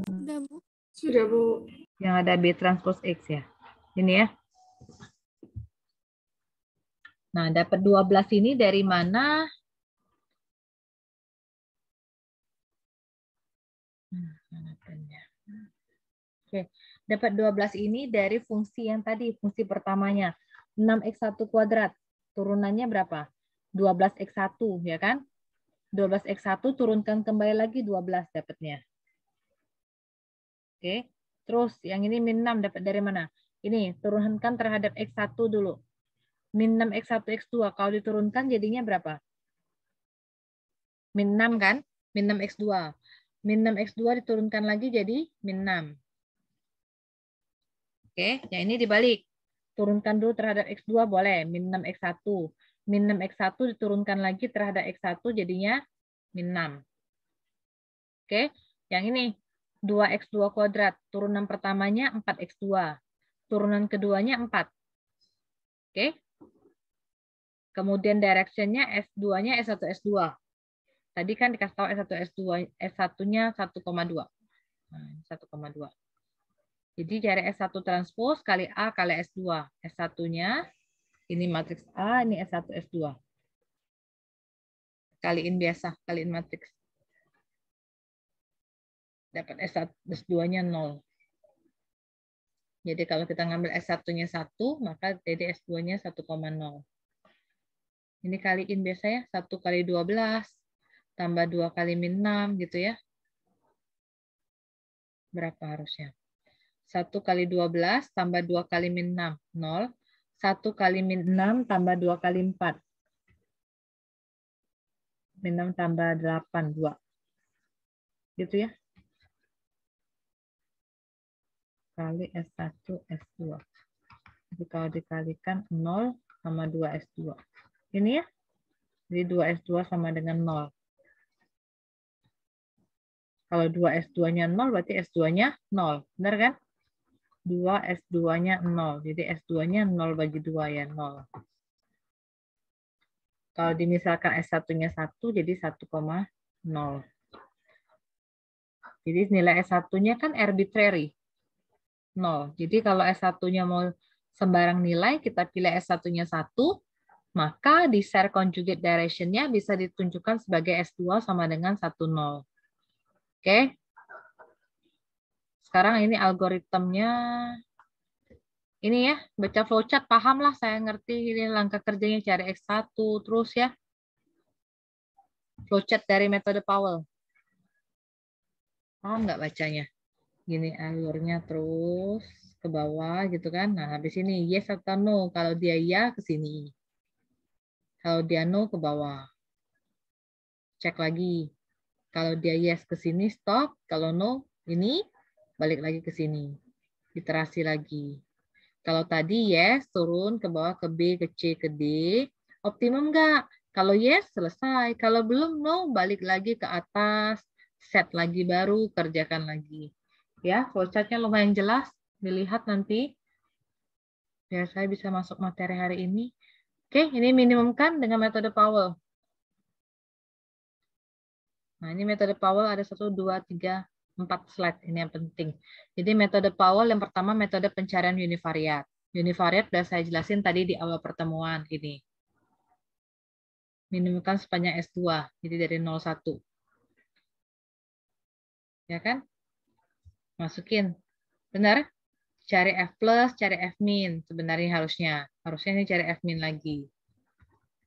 Sudah, Bu. Sudah, Bu. Yang ada B transpose X ya. Ini ya. Nah, dapat 12 ini dari mana? Oke, dapat 12 ini dari fungsi yang tadi, fungsi pertamanya. 6x1 kuadrat. Turunannya berapa? 12x1, ya kan? 12x1 turunkan kembali lagi 12 dapatnya. Oke, terus yang ini min 6 dapat dari mana? Ini, turunkan terhadap x1 dulu. Min 6x1, x2. Kalau diturunkan jadinya berapa? Min 6 kan? Min 6x2. Min 6x2 diturunkan lagi jadi min 6. Oke, yang ini dibalik. Turunkan dulu terhadap x2 boleh, min 6x1. Min 6x1 diturunkan lagi terhadap x1 jadinya min 6. Oke, yang ini 2x2 kuadrat. Turunan pertamanya 4x2. Turunan keduanya 4. Oke. Kemudian direction-nya S2-nya S1, S2. Tadi kan dikasih tahu S1, S2. S1-nya 1,2. Nah, 1,2. Jadi cari S1 transpose kali A kali S2. S1-nya, ini matriks A, ini S1, S2. Kaliin biasa, kaliin matriks. Dapat S1, S2-nya 0. Jadi kalau kita ngambil S1-nya 1, maka jadi S2-nya 1,0. Ini kaliin biasa ya, 1 kali 12, tambah 2 kali min 6, gitu ya. Berapa harusnya? 1 kali 12 tambah 2 kali min 6, 0. 1 kali min 6 tambah 2 kali 4. Min 6 tambah 8, 2. Gitu ya. Kali S1, S2. Jadi kalau dikalikan 0 sama 2 S2. Ini ya. Jadi 2 S2 sama dengan 0. Kalau 2 S2-nya 0, berarti S2-nya 0. Benar kan? 2 S2-nya 0. Jadi S2-nya 0 bagi 2 ya, 0. Kalau dimisalkan S1-nya 1, jadi 1,0. Jadi nilai S1-nya kan arbitrary. 0. Jadi kalau S1-nya mau sembarang nilai, kita pilih S1-nya 1, maka di share conjugate direction-nya bisa ditunjukkan sebagai S2 sama dengan 1, 0. Oke? Sekarang ini algoritmnya. Ini ya, baca flowchart, paham lah, saya ngerti ini langkah kerjanya cari X1, terus ya. Flowchart dari metode Powell. Paham nggak bacanya? Gini alurnya terus ke bawah gitu kan. Nah, habis ini yes atau no. Kalau dia ya ke sini. Kalau dia no ke bawah. Cek lagi. Kalau dia yes ke sini stop. Kalau no ini balik lagi ke sini. Iterasi lagi. Kalau tadi yes turun ke bawah ke B, ke C, ke D. Optimum nggak? Kalau yes selesai. Kalau belum no balik lagi ke atas. Set lagi baru, kerjakan lagi. Ya, flowchart-nya lumayan jelas. Dilihat nanti. Biar saya bisa masuk materi hari ini. Oke, ini minimumkan dengan metode Powell. Nah, ini metode Powell ada 1, 2, 3, 4 slide. Ini yang penting. Jadi metode Powell yang pertama metode pencarian univariat. Univariat sudah saya jelasin tadi di awal pertemuan. Ini. Minimumkan sepanjang S2. Jadi dari 0,1. Ya kan? Masukin. Benar? Cari F plus, cari F min. Sebenarnya harusnya. Harusnya ini cari F min lagi.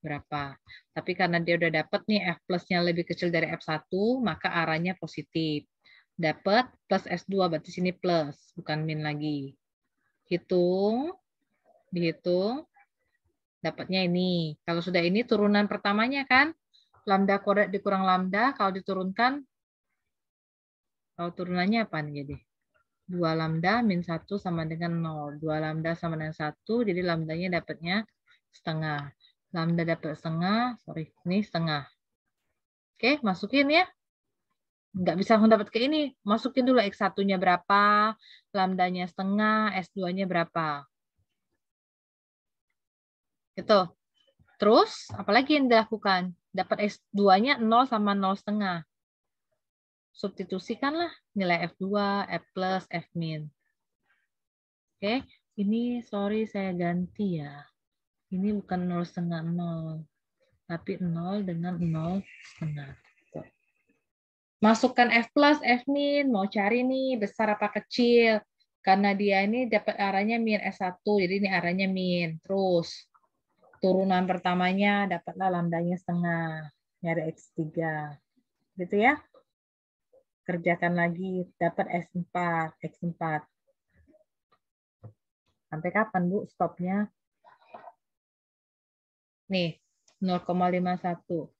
Berapa? Tapi karena dia udah dapat nih F plusnya lebih kecil dari F1, maka arahnya positif. Dapat plus S2, berarti sini plus, bukan min lagi. Hitung, dihitung, dapatnya ini. Kalau sudah ini turunan pertamanya kan, lambda kuadrat dikurang lambda, kalau diturunkan, kalau turunannya apa nih jadi? 2 lambda min 1 sama dengan 0. 2 lambda sama dengan 1, jadi lambdanya dapatnya setengah. Lambda dapat setengah, sorry, ini setengah. Oke, masukin ya. Nggak bisa langsung dapat ke ini. Masukin dulu X1-nya berapa, lambdanya setengah, S2-nya berapa. Itu. Terus, apalagi yang dilakukan? Dapat X2-nya 0 sama 0 setengah. Substitusikanlah nilai F2, F plus, F min. Oke, ini sorry saya ganti ya. Ini bukan 0 setengah 0, tapi 0 dengan 0 setengah. Masukkan F plus, F min, mau cari nih besar apa kecil. Karena dia ini dapat arahnya min S1, jadi ini arahnya min. Terus, turunan pertamanya dapatlah lambdanya setengah. Nyari X3. Gitu ya. Kerjakan lagi, dapat S4, X4. Sampai kapan, Bu, stopnya? Nih, 0,51.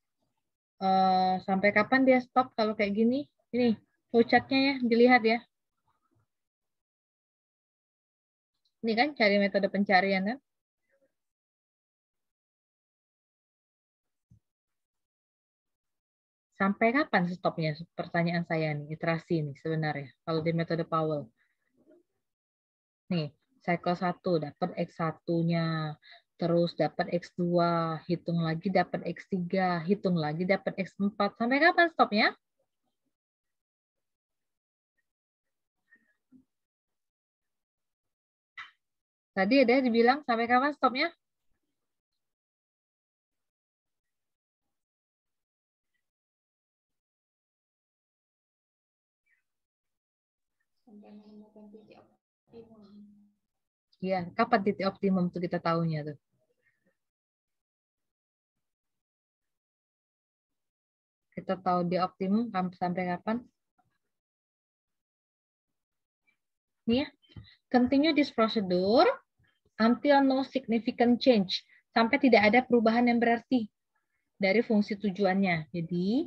Sampai kapan dia stop kalau kayak gini? Ini, flowchart-nya ya, dilihat ya. Ini kan cari metode pencarian kan? Sampai kapan stopnya? Pertanyaan saya nih, iterasi nih sebenarnya. Kalau di metode Powell. Nih, cycle 1 dapat X1-nya. Terus dapat X2, hitung lagi dapat X3, hitung lagi dapat X4. Sampai kapan stopnya? Tadi ada dibilang sampai kapan stopnya? Sampai menemukan titik optimum. Iya, kapan titik optimum tuh kita tahunya tuh? Kita tahu di optimum sampai kapan? Ini ya. Continue this procedure until no significant change. Sampai tidak ada perubahan yang berarti dari fungsi tujuannya. Jadi,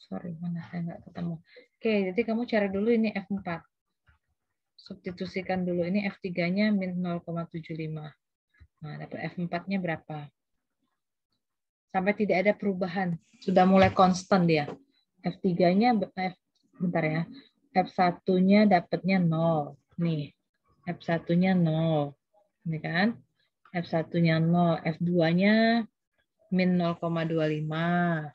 sorry, mana saya nggak ketemu. Oke, jadi kamu cari dulu ini F4. Substitusikan dulu. Ini F3-nya min 0,75. Nah, dapat F4-nya berapa? Sampai tidak ada perubahan. Sudah mulai konstan dia. F3-nya, bentar ya. F1-nya dapatnya 0. Nih, F1-nya 0. Ini kan. F1-nya 0. F2-nya min 0,25.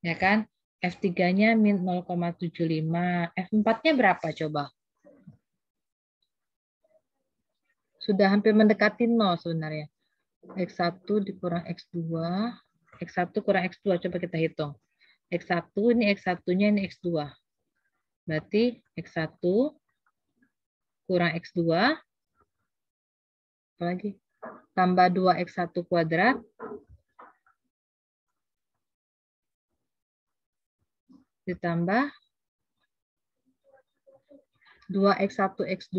Ya kan? F3-nya min 0,75. F4-nya berapa coba? Sudah hampir mendekati 0 sebenarnya. X1 dikurang X2. X1 kurang X2. Coba kita hitung. X1, ini X1-nya, ini X2. Berarti X1 kurang X2. Apalagi? Tambah 2X1 kuadrat. Ditambah 2X1 X2.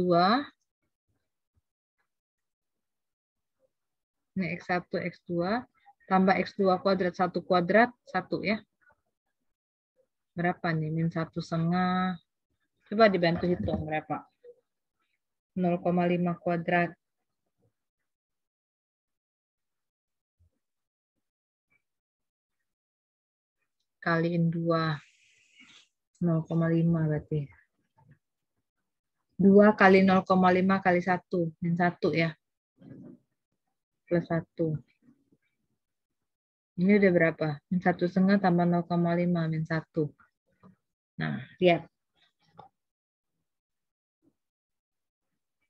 Ini X1 X2. Tambah X2 kuadrat 1 kuadrat 1 ya. Berapa nih? Min 1,5. Coba dibantu hitung berapa? 0,5 kuadrat. Kaliin 2. 0,5 berarti. 2 kali 0,5 kali 1. Min 1 ya. Plus 1. Ini udah berapa? Min 1,5 tambah 0,5 min 1. Nah, lihat.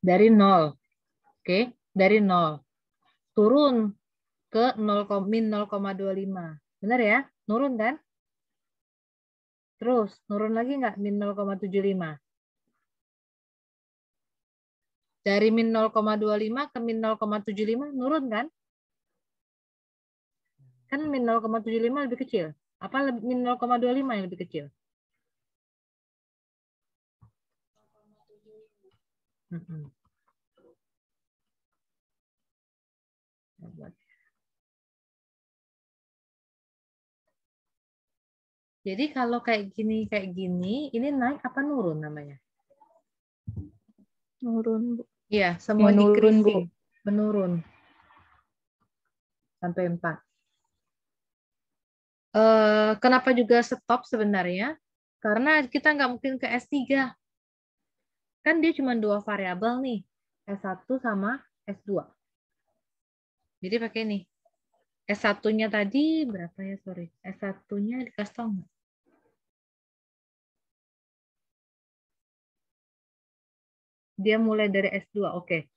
Dari 0. Oke, dari 0. Turun ke 0, min 0,25. Benar ya? Nurun kan? Terus, nurun lagi nggak min 0,75? Dari min 0,25 ke min 0,75 nurun kan? Kan min 0,75 lebih kecil. Apa min 0,25 yang lebih kecil? Jadi kalau kayak gini, ini naik apa nurun namanya? Nurun, Bu. Iya, semua Menurun, Bu. decreasing. Menurun. Sampai 4. Kenapa juga stop sebenarnya? Karena kita nggak mungkin ke S3. Kan dia cuma 2 variabel nih. S1 sama S2. Jadi pakai nih. S1-nya tadi berapa ya? Sorry. S1-nya dikasih tahu nggak? Dia mulai dari S2. Oke.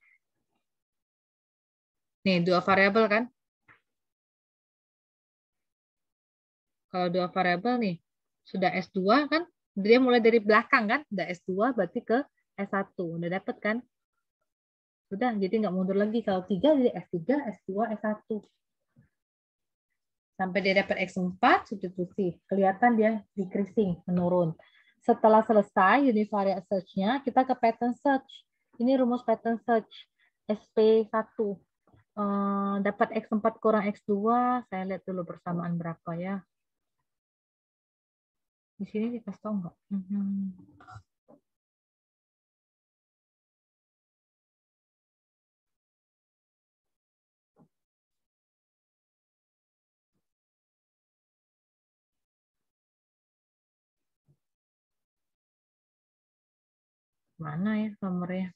Nih, 2 variabel kan? Kalau 2 variabel nih, sudah S2 kan? Dia mulai dari belakang kan? Udah S2 berarti ke S1. Udah dapet kan? Udah, jadi nggak mundur lagi. Kalau 3 jadi S3, S2, S1. Sampai dia dapat X4, substitusi. Kelihatan dia decreasing, menurun. Setelah selesai univariate search-nya, kita ke pattern search. Ini rumus pattern search. SP1. Dapat X4 kurang X2. Saya lihat dulu persamaan berapa ya. Di sini dikasih tahu nggak? Mana ya nomornya?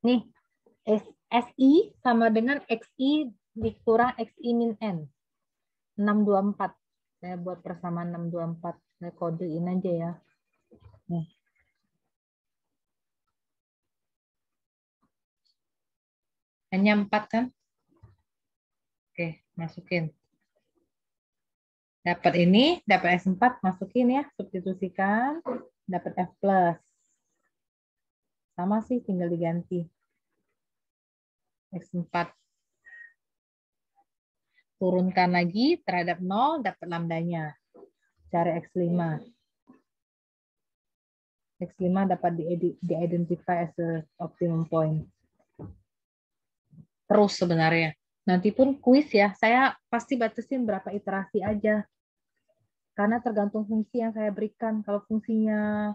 Nih, SI sama dengan XI dikurang XI min N. 624. Saya buat persamaan 624. Saya kodein aja ya. Nih. Hanya 4 kan? Oke, masukin. Dapat ini, dapat S4, masukin ya. Substitusikan. Dapat F plus. Sama sih, tinggal diganti. X4. Turunkan lagi terhadap 0, dapat lambdanya. Cari X5. X5 dapat di-identify as the optimum point. Terus sebenarnya. Nanti pun kuis ya, saya pasti batasin berapa iterasi aja. Karena tergantung fungsi yang saya berikan. Kalau fungsinya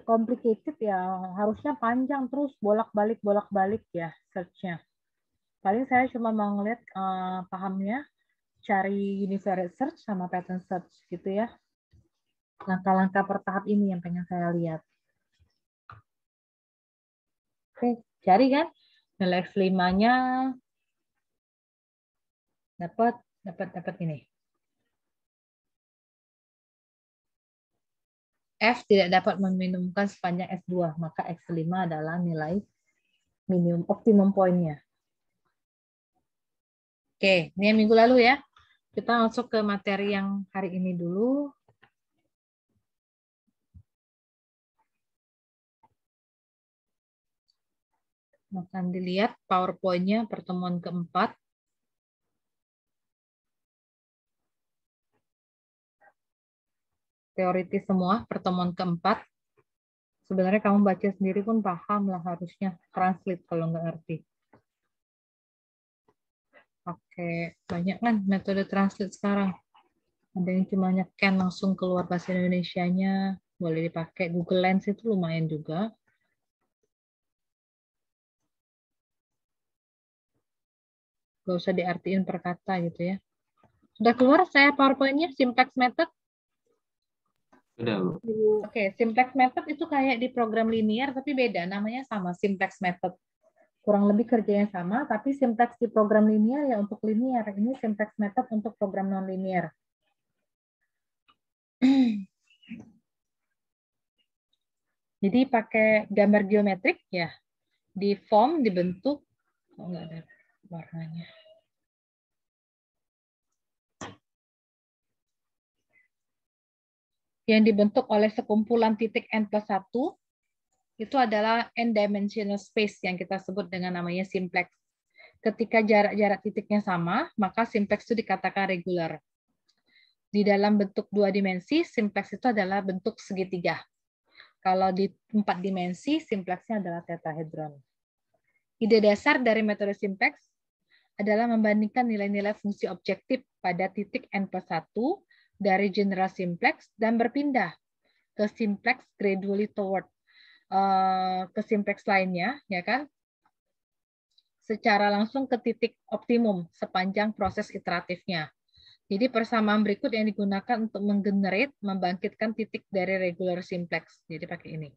complicated ya harusnya panjang terus bolak-balik ya search-nya. Paling saya cuma mau ngeliat pahamnya, cari univariate search sama pattern search gitu ya. Langkah-langkah per tahap ini yang pengen saya lihat. Oke, cari kan? Nilai X5-nya dapat ini. F tidak dapat meminimumkan sepanjang S2, maka X5 adalah nilai minimum optimum point-nya. Oke, ini yang minggu lalu ya. Kita masuk ke materi yang hari ini dulu. Akan dilihat PowerPoint-nya pertemuan keempat. Teoritis semua, pertemuan keempat. Sebenarnya kamu baca sendiri pun paham lah harusnya. Translate kalau nggak ngerti. Oke, banyak kan metode translate sekarang. Ada yang cuma nyekan langsung keluar bahasa Indonesianya. Boleh dipakai. Google Lens itu lumayan juga. Gak usah diartiin per kata gitu ya. Sudah keluar saya PowerPoint-nya, simplex method? Sudah, Bu. Oke, simplex method itu kayak di program linear, tapi beda. Namanya sama, simplex method. Kurang lebih kerjanya sama, tapi simplex di program linear ya untuk linear. Ini simplex method untuk program non-linear. Jadi pakai gambar geometrik ya. Di form, dibentuk. Oh, nggak ada warnanya. yang dibentuk oleh sekumpulan titik n+1 itu adalah n-dimensional space yang kita sebut dengan namanya simplex. Ketika jarak-jarak titiknya sama, maka simplex itu dikatakan regular. Di dalam bentuk 2 dimensi, simplex itu adalah bentuk segitiga. Kalau di 4 dimensi, simplexnya adalah tetrahedron. Ide dasar dari metode simplex adalah membandingkan nilai-nilai fungsi objektif pada titik n+1 dari general simplex dan berpindah ke simplex gradually toward ke simplex lainnya, ya kan? Secara langsung ke titik optimum sepanjang proses iteratifnya. Jadi persamaan berikut yang digunakan untuk menggenerate, membangkitkan titik dari regular simplex. Jadi pakai ini.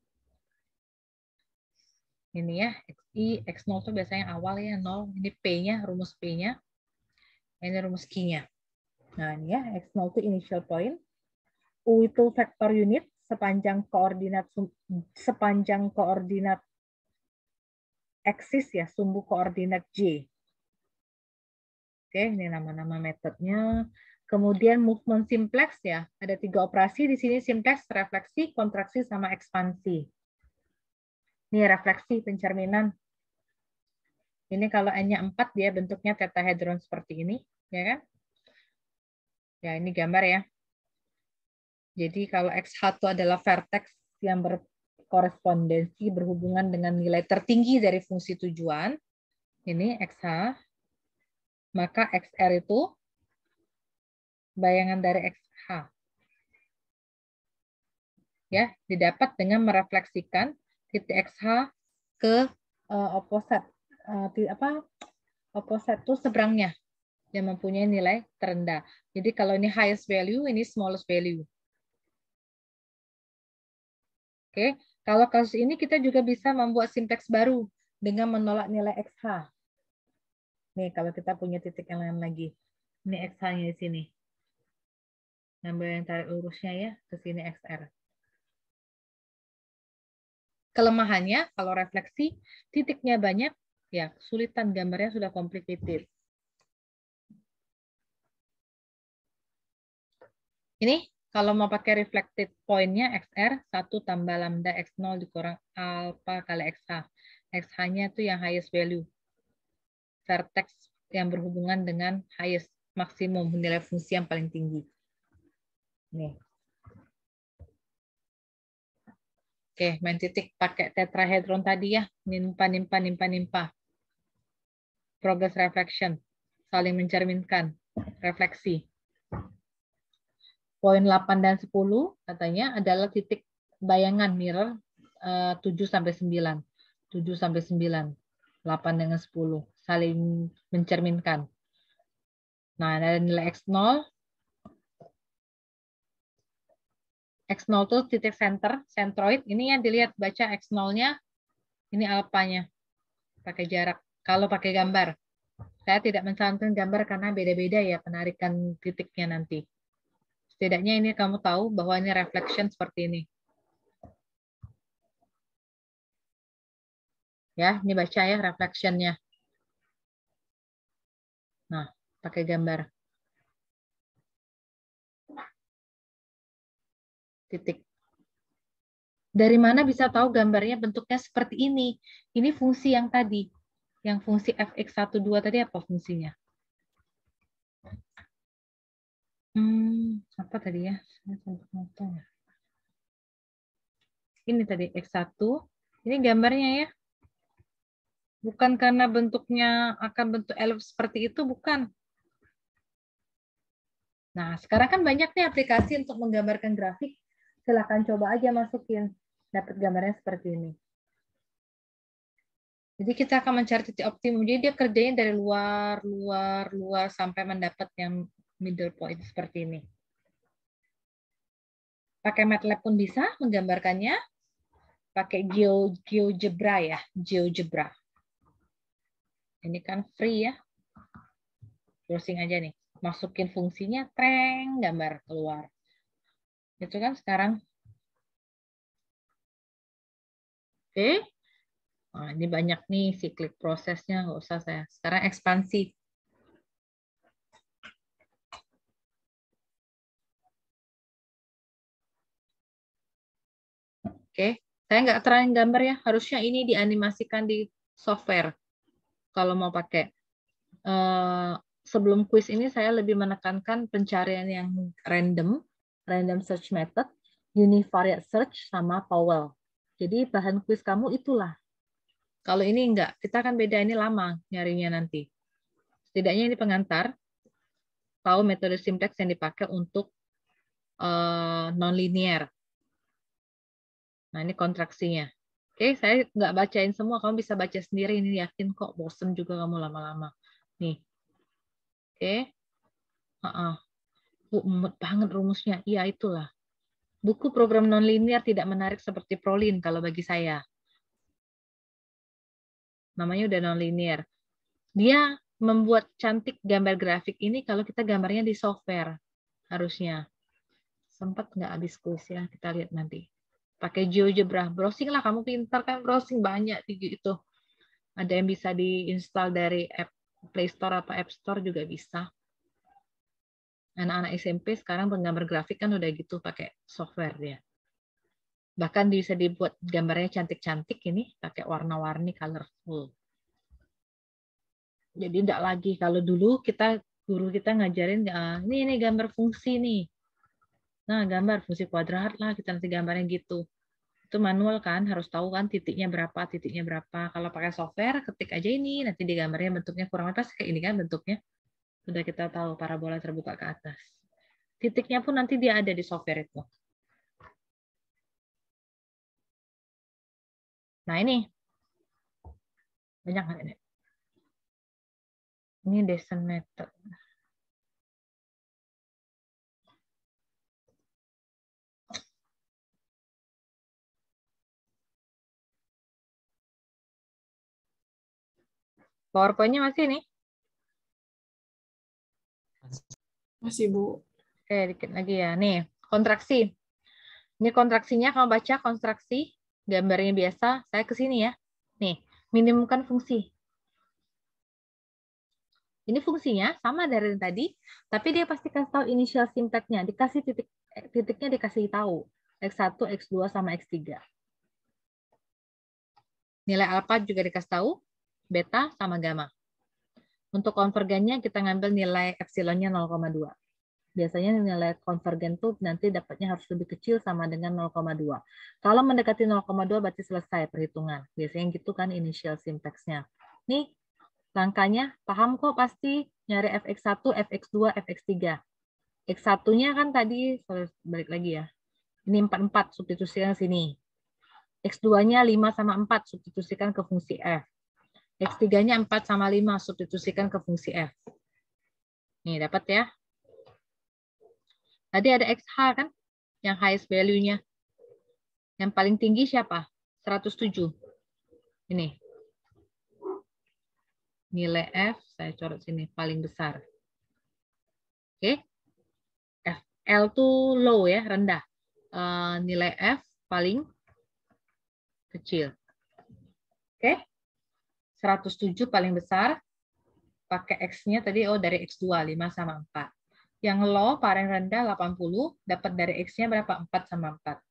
Ini ya, XI, X0 itu biasanya awal ya, 0. Ini P-nya, rumus P-nya. Ini rumus Q-nya. Nah ini ya, X0 itu initial point. U itu vektor unit sepanjang koordinat eksis ya, sumbu koordinat J. Oke, ini nama-nama metodenya. Kemudian movement simplex ya, ada 3 operasi di sini, simplex, refleksi, kontraksi, sama ekspansi. Ini refleksi pencerminan. Ini kalau N-nya 4 dia bentuknya tetrahedron seperti ini, ya kan? Ya, ini gambar ya. Jadi kalau X1 adalah vertex yang berkorespondensi berhubungan dengan nilai tertinggi dari fungsi tujuan, ini XH, maka XR itu bayangan dari XH. Ya, didapat dengan merefleksikan titik XH ke opposite itu seberangnya yang mempunyai nilai terendah. Jadi kalau ini highest value, ini smallest value. Oke, kalau kasus ini kita juga bisa membuat simplex baru dengan menolak nilai XH. Nih, kalau kita punya titik yang lain lagi. Ini XH-nya di sini. Ngambil yang tarik lurusnya ya, ke sini XR. Kelemahannya, kalau refleksi, titiknya banyak, ya kesulitan gambarnya sudah complicated. Ini kalau mau pakai reflected point-nya XR, 1 tambah lambda X0 dikurang alpha kali XH. XH-nya itu yang highest value. Vertex yang berhubungan dengan highest, maksimum, nilai fungsi yang paling tinggi. Nih. Oke, main titik pakai tetrahedron tadi ya. Nimpa, nimpa, nimpa, nimpa. Progress reflection. Saling mencerminkan. Refleksi. Poin 8 dan 10 katanya adalah titik bayangan mirror 7-9. 7-9. 8 dengan 10. Saling mencerminkan. Nah, ada nilai X0. X0 itu titik center, centroid. Ini yang dilihat, baca X0-nya. Ini alpanya. Pakai jarak. Kalau pakai gambar. Saya tidak mencantumkan gambar karena beda-beda ya penarikan titiknya nanti. Setidaknya ini kamu tahu bahwa ini reflection seperti ini. Ya, ini baca ya reflection-nya. Nah, pakai gambar. Titik. Dari mana bisa tahu gambarnya bentuknya seperti ini? Ini fungsi yang tadi. Yang fungsi fx12 tadi apa fungsinya? Apa tadi ya? Ini tadi X1. Ini gambarnya ya. Bukan karena bentuknya akan bentuk elips seperti itu, bukan. Nah, sekarang kan banyak nih aplikasi untuk menggambarkan grafik. Silakan coba aja masukin. Dapat gambarnya seperti ini. Jadi kita akan mencari titik optimum. Jadi dia kerjanya dari luar, luar, luar, sampai mendapat yang middle point seperti ini. Pakai MATLAB pun bisa menggambarkannya. Pakai GeoGebra ya, GeoGebra. Ini kan free ya. Browsing aja nih. Masukin fungsinya, treng, gambar keluar. Itu kan sekarang. Oke. Nah, ini banyak nih cyclic prosesnya, nggak usah saya. Sekarang ekspansi. Oke. Saya nggak terangin gambar ya. Harusnya ini dianimasikan di software. Kalau mau pakai. Sebelum kuis ini saya lebih menekankan pencarian yang random search method, univariate search, sama Powell. Jadi bahan kuis kamu itulah. Kalau ini enggak, kita akan beda, ini lama nyarinya nanti. Setidaknya ini pengantar, tahu metode simplex yang dipakai untuk nonlinear. Nah, ini kontraksinya. Oke, saya nggak bacain semua, kamu bisa baca sendiri, ini yakin kok, bosen juga kamu lama-lama. Nih. Oke. Umut banget rumusnya. Iya, itulah. Buku program nonlinear tidak menarik seperti Prolin kalau bagi saya. Namanya udah nonlinear. Dia membuat cantik gambar grafik ini kalau kita gambarnya di software. Harusnya. Sempat nggak habis kuis ya, kita lihat nanti. Pakai GeoGebra. Browsing lah, kamu pintar kan browsing banyak itu. Ada yang bisa diinstal dari app Play Store atau App Store juga bisa. Anak-anak SMP sekarang penggambar grafik kan udah gitu pakai software dia. Bahkan bisa dibuat gambarnya cantik-cantik ini pakai warna-warni colorful. Jadi tidak lagi kalau dulu guru kita ngajarin ini gambar fungsi nih. Nah, gambar fungsi kuadrat lah kita nanti gambarnya gitu. Itu manual kan, harus tahu kan titiknya berapa. Kalau pakai software, ketik aja ini, nanti digambarnya bentuknya kurang lebih kayak ini kan bentuknya. Sudah kita tahu parabola terbuka ke atas. Titiknya pun nanti dia ada di software itu. Nah ini, banyak nggak ini? Ini descent method. PowerPoint-nya masih nih? Masih, Bu. Oke, dikit lagi ya. Nih, kontraksi. Ini kontraksinya, kamu baca kontraksi, gambarnya biasa, saya ke sini ya. Nih, minimumkan fungsi. Ini fungsinya sama dari yang tadi, tapi dia pasti kasih tahu initial syntax-nya. Dikasih titiknya dikasih tahu. X1, X2, sama X3. Nilai alfa juga dikasih tahu, beta sama gamma. Untuk konvergennya kita ngambil nilai epsilonnya 0,2. Biasanya nilai konvergen tuh nanti dapatnya harus lebih kecil sama dengan 0,2. Kalau mendekati 0,2 berarti selesai perhitungan. Biasanya gitu kan initial syntax-nya. Nih, langkahnya paham kok pasti nyari fx1, fx2, fx3. X1-nya kan tadi, balik lagi ya. Ini 44, substitusikan sini. X2-nya 5 sama 4, substitusikan ke fungsi f. X3-nya 4 sama 5, substitusikan ke fungsi f. Nih, dapat ya. Tadi ada XH kan, yang highest value-nya. Yang paling tinggi siapa? 107. Ini. Nilai F, saya coret sini, paling besar. Oke. L tuh low ya, rendah. Nilai F paling kecil. Oke. 107 paling besar. Pakai X-nya tadi, dari X2, 5 sama 4. Yang low paling rendah 80, dapat dari X-nya berapa? 4 sama 4.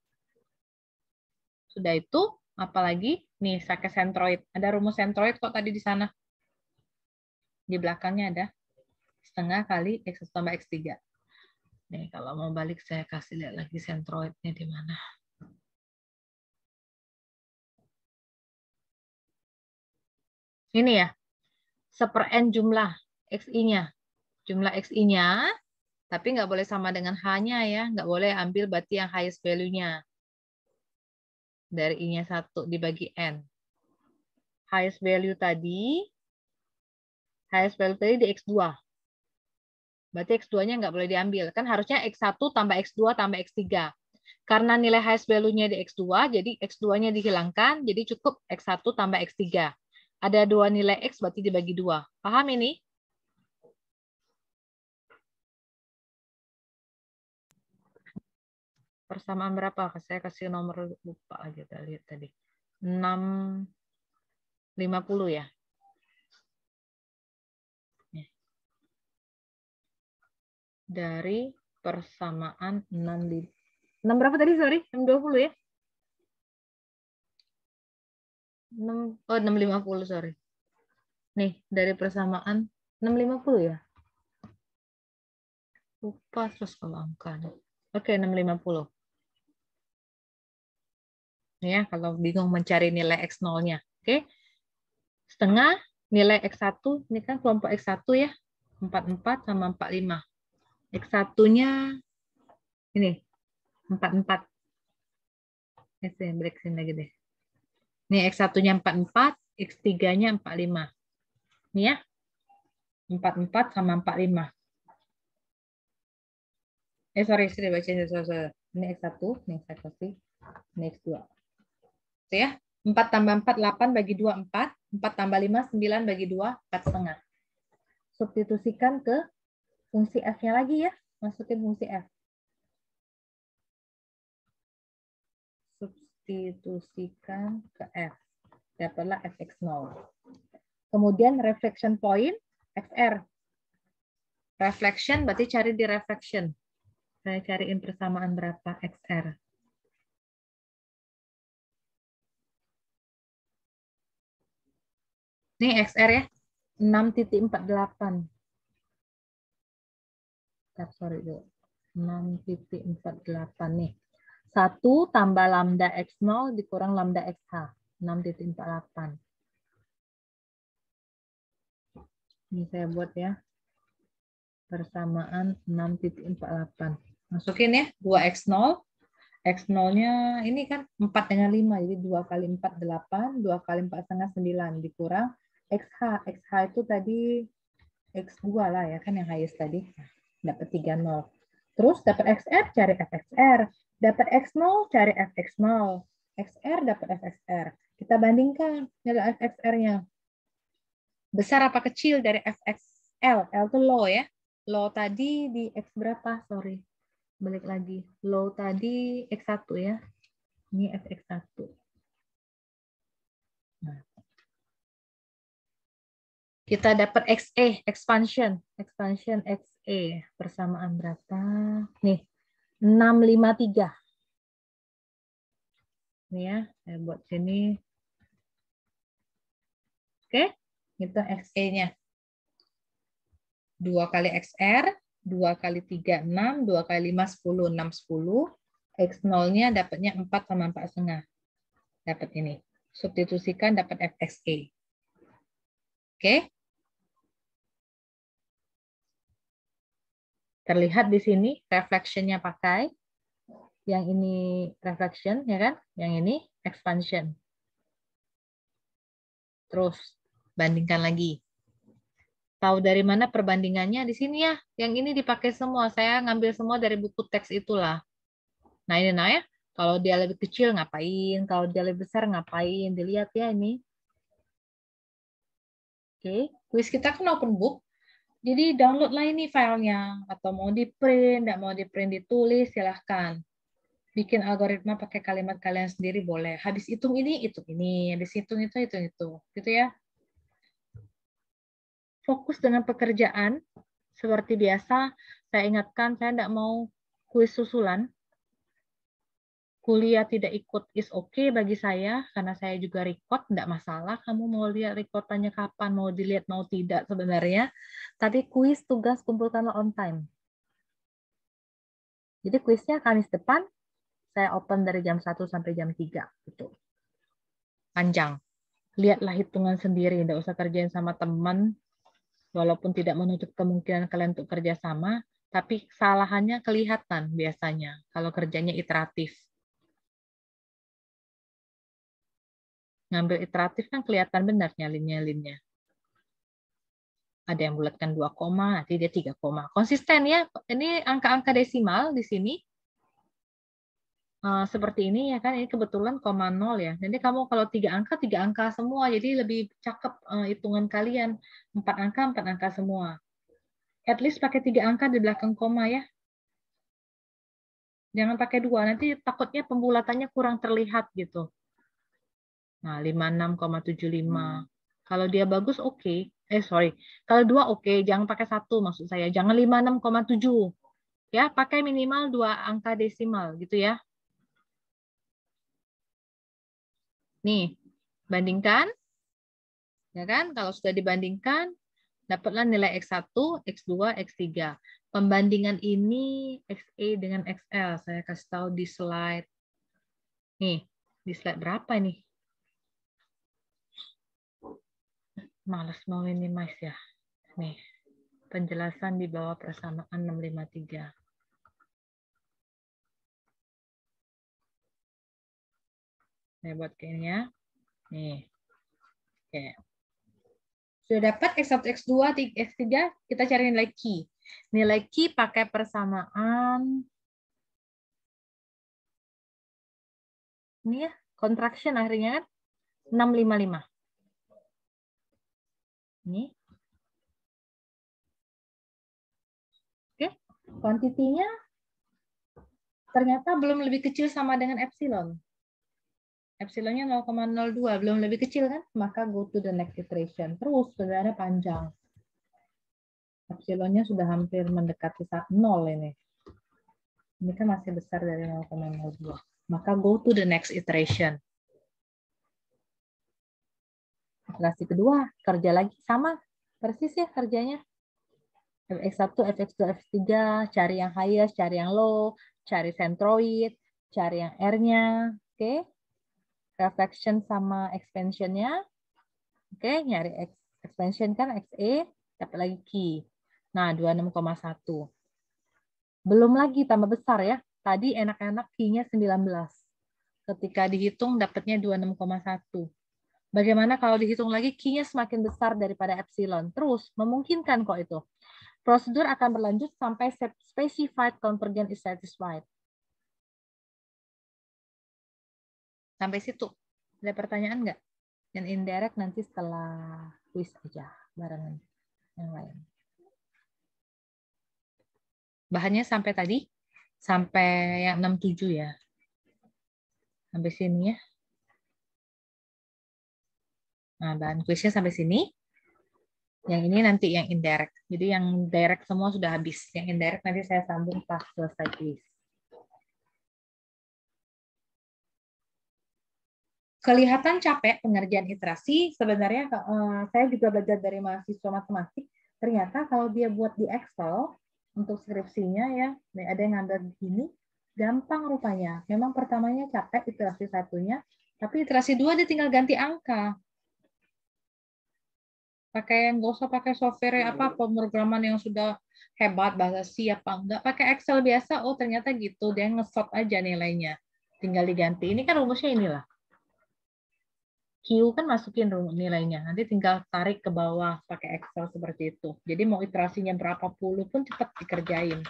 Sudah itu, apalagi? Nih, pakai centroid. Ada rumus centroid kok tadi di sana. Di belakangnya ada setengah kali X1 tambah X3. Nih, kalau mau balik saya kasih lihat lagi centroidnya di mana. Ini ya, 1/n jumlah XI-nya. Jumlah XI-nya, tapi nggak boleh sama dengan H-nya ya. Nggak boleh ambil berarti yang highest value-nya. Dari I-nya 1 dibagi N. Highest value tadi di X2. Berarti X2-nya nggak boleh diambil. Kan harusnya X1 tambah X2 tambah X3. Karena nilai highest value-nya di X2, jadi X2-nya dihilangkan, jadi cukup X1 tambah X3. Ada 2 nilai X, berarti dibagi 2. Paham ini? Persamaan berapa? Saya kasih nomor, lupa aja lihat tadi. 650 ya. Dari persamaan 6 berapa tadi? Sorry, 620 ya? 650, sorry. Nih, dari persamaan 650 ya? Lupa terus kalau angka. Oke, 650. Ya, kalau bingung mencari nilai X0-nya. Oke. Setengah nilai X1, ini kan kelompok X1 ya. 44 sama 45. X1-nya ini 44. Saya break sini lagi deh. Ini X1-nya 44, X3-nya 45. Ini ya. 44 sama 45. Sorry, sudah baca. Ini X1, ini X1, ini X2. Itu ya. 4 tambah 4, 8 bagi 2, 4. 4 tambah 5, 9 bagi 2, 4,5. Substitusikan ke fungsi F-nya lagi ya. Masukin fungsi F. Substitusikan ke F. Dapatlah Fx0. Kemudian reflection point, XR. Reflection berarti cari di reflection. Saya cariin persamaan berapa XR. Ini XR ya. 6.48. Sorry dulu. 6.48 nih. 1 tambah lambda X0 dikurang lambda XH. 6.48. Ini saya buat ya. Persamaan 6.48. Masukin ya. 2X0. X0-nya ini kan 4 dengan 5. Jadi 2 kali 4, 8. 2 kali 4 setengah 9. Dikurang XH. XH itu tadi X2 lah ya. Kan yang highest tadi. Dapat 30. Terus dapat XR, cari FXR. Dapat X0, cari FX0. XR dapat FXR. Kita bandingkan nilai FXR-nya. Besar apa kecil dari FXL? L itu low ya. Low tadi di X berapa? Sorry. Balik lagi. Low tadi X1 ya. Ini FX1. Nah. Kita dapat XE, expansion. Expansion XE. Persamaan berapa? Nih. 653. Ini ya, saya buat sini. Oke, itu XE-nya. 2 kali XR, 2 kali 3, 6, 2 kali 5, 10, 6, 10. X0-nya dapatnya 4 sama 4,5. Dapat ini. Substitusikan dapat FXE. Oke. Terlihat di sini reflection-nya pakai. Yang ini reflection, ya kan? Yang ini expansion. Terus, bandingkan lagi. Tahu dari mana perbandingannya? Di sini ya. Yang ini dipakai semua. Saya ngambil semua dari buku teks itulah. Nah, ini nah ya. Kalau dia lebih kecil ngapain? Kalau dia lebih besar ngapain? Dilihat ya ini. Oke. Kuis kita kan open book. Jadi download lah ini filenya. Atau mau di print, tidak mau di print ditulis, silahkan. Bikin algoritma pakai kalimat kalian sendiri boleh. Habis hitung ini, hitung ini. Habis hitung itu, hitung itu. Gitu ya. Fokus dengan pekerjaan. Seperti biasa, saya ingatkan, saya tidak mau kuis susulan. Kuliah tidak ikut is okay bagi saya, karena saya juga record, tidak masalah. Kamu mau lihat rekordannya kapan, mau dilihat, mau tidak sebenarnya. Tapi kuis tugas kumpulkanlah on time. Jadi kuisnya Kamis depan, saya open dari jam 1 sampai jam 3. Gitu. Panjang. Lihatlah hitungan sendiri, tidak usah kerjain sama teman, walaupun tidak menutup kemungkinan kalian untuk kerja sama, tapi kesalahannya kelihatan biasanya kalau kerjanya iteratif. Ngambil iteratif kan kelihatan benar nyalinnya. Ada yang bulatkan 2 koma, nanti dia 3 koma. Konsisten ya, ini angka-angka desimal di sini. Seperti ini ya kan, ini kebetulan 0, ya. Jadi kamu kalau 3 angka semua, jadi lebih cakep hitungan kalian. 4 angka semua. At least pakai 3 angka di belakang koma ya. Jangan pakai 2, nanti takutnya pembulatannya kurang terlihat gitu. Nah, 56,75. Kalau dia bagus, oke. Kalau 2 oke, jangan pakai 1 maksud saya. Jangan 56,7. Ya, pakai minimal 2 angka desimal gitu ya. Nih, Bandingkan. Ya kan? Kalau sudah dibandingkan, dapatlah nilai X1, X2, X3. Pembandingan ini XA dengan XL. Saya kasih tahu di slide. Nih, di slide berapa ini? Males mau minimize ya. Nih, penjelasan di bawah persamaan 653. Saya buat kayaknya. Nih. Oke. Sudah dapat X1, X2, X3, kita cari nilai Q. Nilai Q pakai persamaan. Ini ya, contraction akhirnya kan 655. Ini. Oke, kuantitinya ternyata belum lebih kecil sama dengan epsilon. Epsilonnya 0,02, belum lebih kecil kan? Maka go to the next iteration. Terus sebenarnya panjang. Epsilonnya sudah hampir mendekati 0 ini. Ini kan masih besar dari 0,02. Maka go to the next iteration. Iterasi kedua, kerja lagi sama. Persis ya kerjanya. Fx1, Fx2, Fx3, cari yang highest, cari yang low, cari centroid, cari yang R-nya. Oke. Reflection sama expansion-nya. Oke, nyari expansion kan XE, dapat lagi Q. Nah, 26,1. Belum lagi tambah besar ya. Tadi enak-enak Q-nya 19. Ketika dihitung dapatnya 26,1. Bagaimana kalau dihitung lagi Q-nya semakin besar daripada epsilon? Terus, memungkinkan kok itu. Prosedur akan berlanjut sampai specified convergence is satisfied. Sampai situ. Ada pertanyaan nggak? Yang indirect nanti setelah quiz aja. Barengan yang lain. Bahannya sampai tadi? Sampai yang 67 ya. Sampai sini ya. Nah, bahan kuisnya sampai sini. Yang ini nanti yang indirect. Jadi yang direct semua sudah habis. Yang indirect nanti saya sambung pas selesai kuis. Kelihatan capek pengerjaan iterasi. Sebenarnya saya juga belajar dari mahasiswa matematik. Ternyata kalau dia buat di Excel untuk skripsinya ya, ada yang ngambil begini, gampang rupanya. Memang pertamanya capek iterasi satunya, tapi iterasi dua dia tinggal ganti angka. Pakai nggak usah pakai software apa pemrograman yang sudah hebat bahasa C apa enggak, pakai Excel biasa. Oh ternyata gitu, dia nge-sort aja nilainya, tinggal diganti. Ini kan rumusnya inilah. Q kan masukin nilainya, nanti tinggal tarik ke bawah pakai Excel seperti itu. Jadi mau iterasinya berapa puluh pun cepat dikerjain.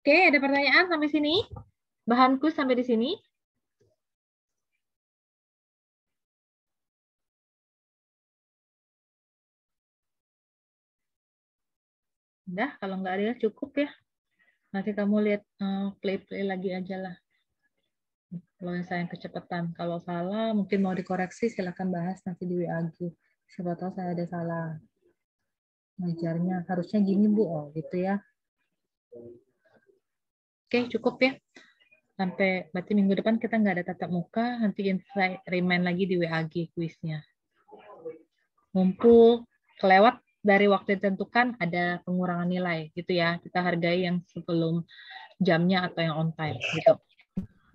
Oke, ada pertanyaan sampai sini? Bahanku sampai di sini. Udah, kalau nggak ada cukup ya. Nanti kamu lihat play lagi aja lah. Kalau yang saya kecepatan, kalau salah mungkin mau dikoreksi silakan bahas nanti di WA-G. Siapa tahu saya ada salah ngajarnya. Harusnya gini Bu, oh gitu ya. Oke, cukup ya. Sampai berarti minggu depan kita nggak ada tatap muka, nanti saya remind lagi di WA-G kuisnya. Ngumpul kelewat dari waktu ditentukan ada pengurangan nilai gitu ya. Kita hargai yang sebelum jamnya atau yang on time gitu.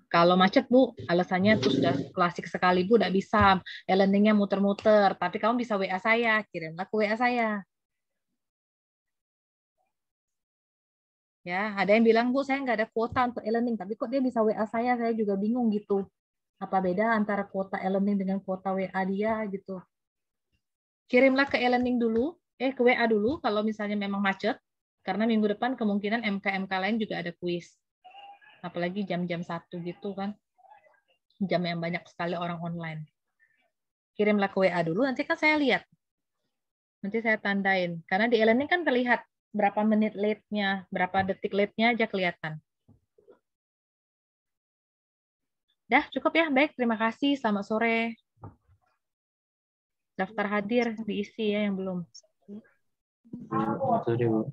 Kalau macet Bu, alasannya itu sudah klasik sekali Bu, tidak bisa e-learningnya muter-muter, tapi kamu bisa WA saya, kirimlah ke WA saya. Ya, ada yang bilang Bu, saya nggak ada kuota untuk e-learning, tapi kok dia bisa WA saya juga bingung gitu. Apa beda antara kuota e-learning dengan kuota WA dia gitu. Kirimlah ke e-learning dulu, ke WA dulu kalau misalnya memang macet, karena minggu depan kemungkinan MK-MK lain juga ada kuis. Apalagi jam-jam 1 gitu kan. Jam yang banyak sekali orang online. Kirimlah ke WA dulu, nanti kan saya lihat. Nanti saya tandain. Karena di e-learning kan terlihat berapa menit late-nya, berapa detik late-nya aja kelihatan. Dah, cukup ya. Baik, terima kasih. Selamat sore. Daftar hadir diisi ya yang belum. Sorry, Bu.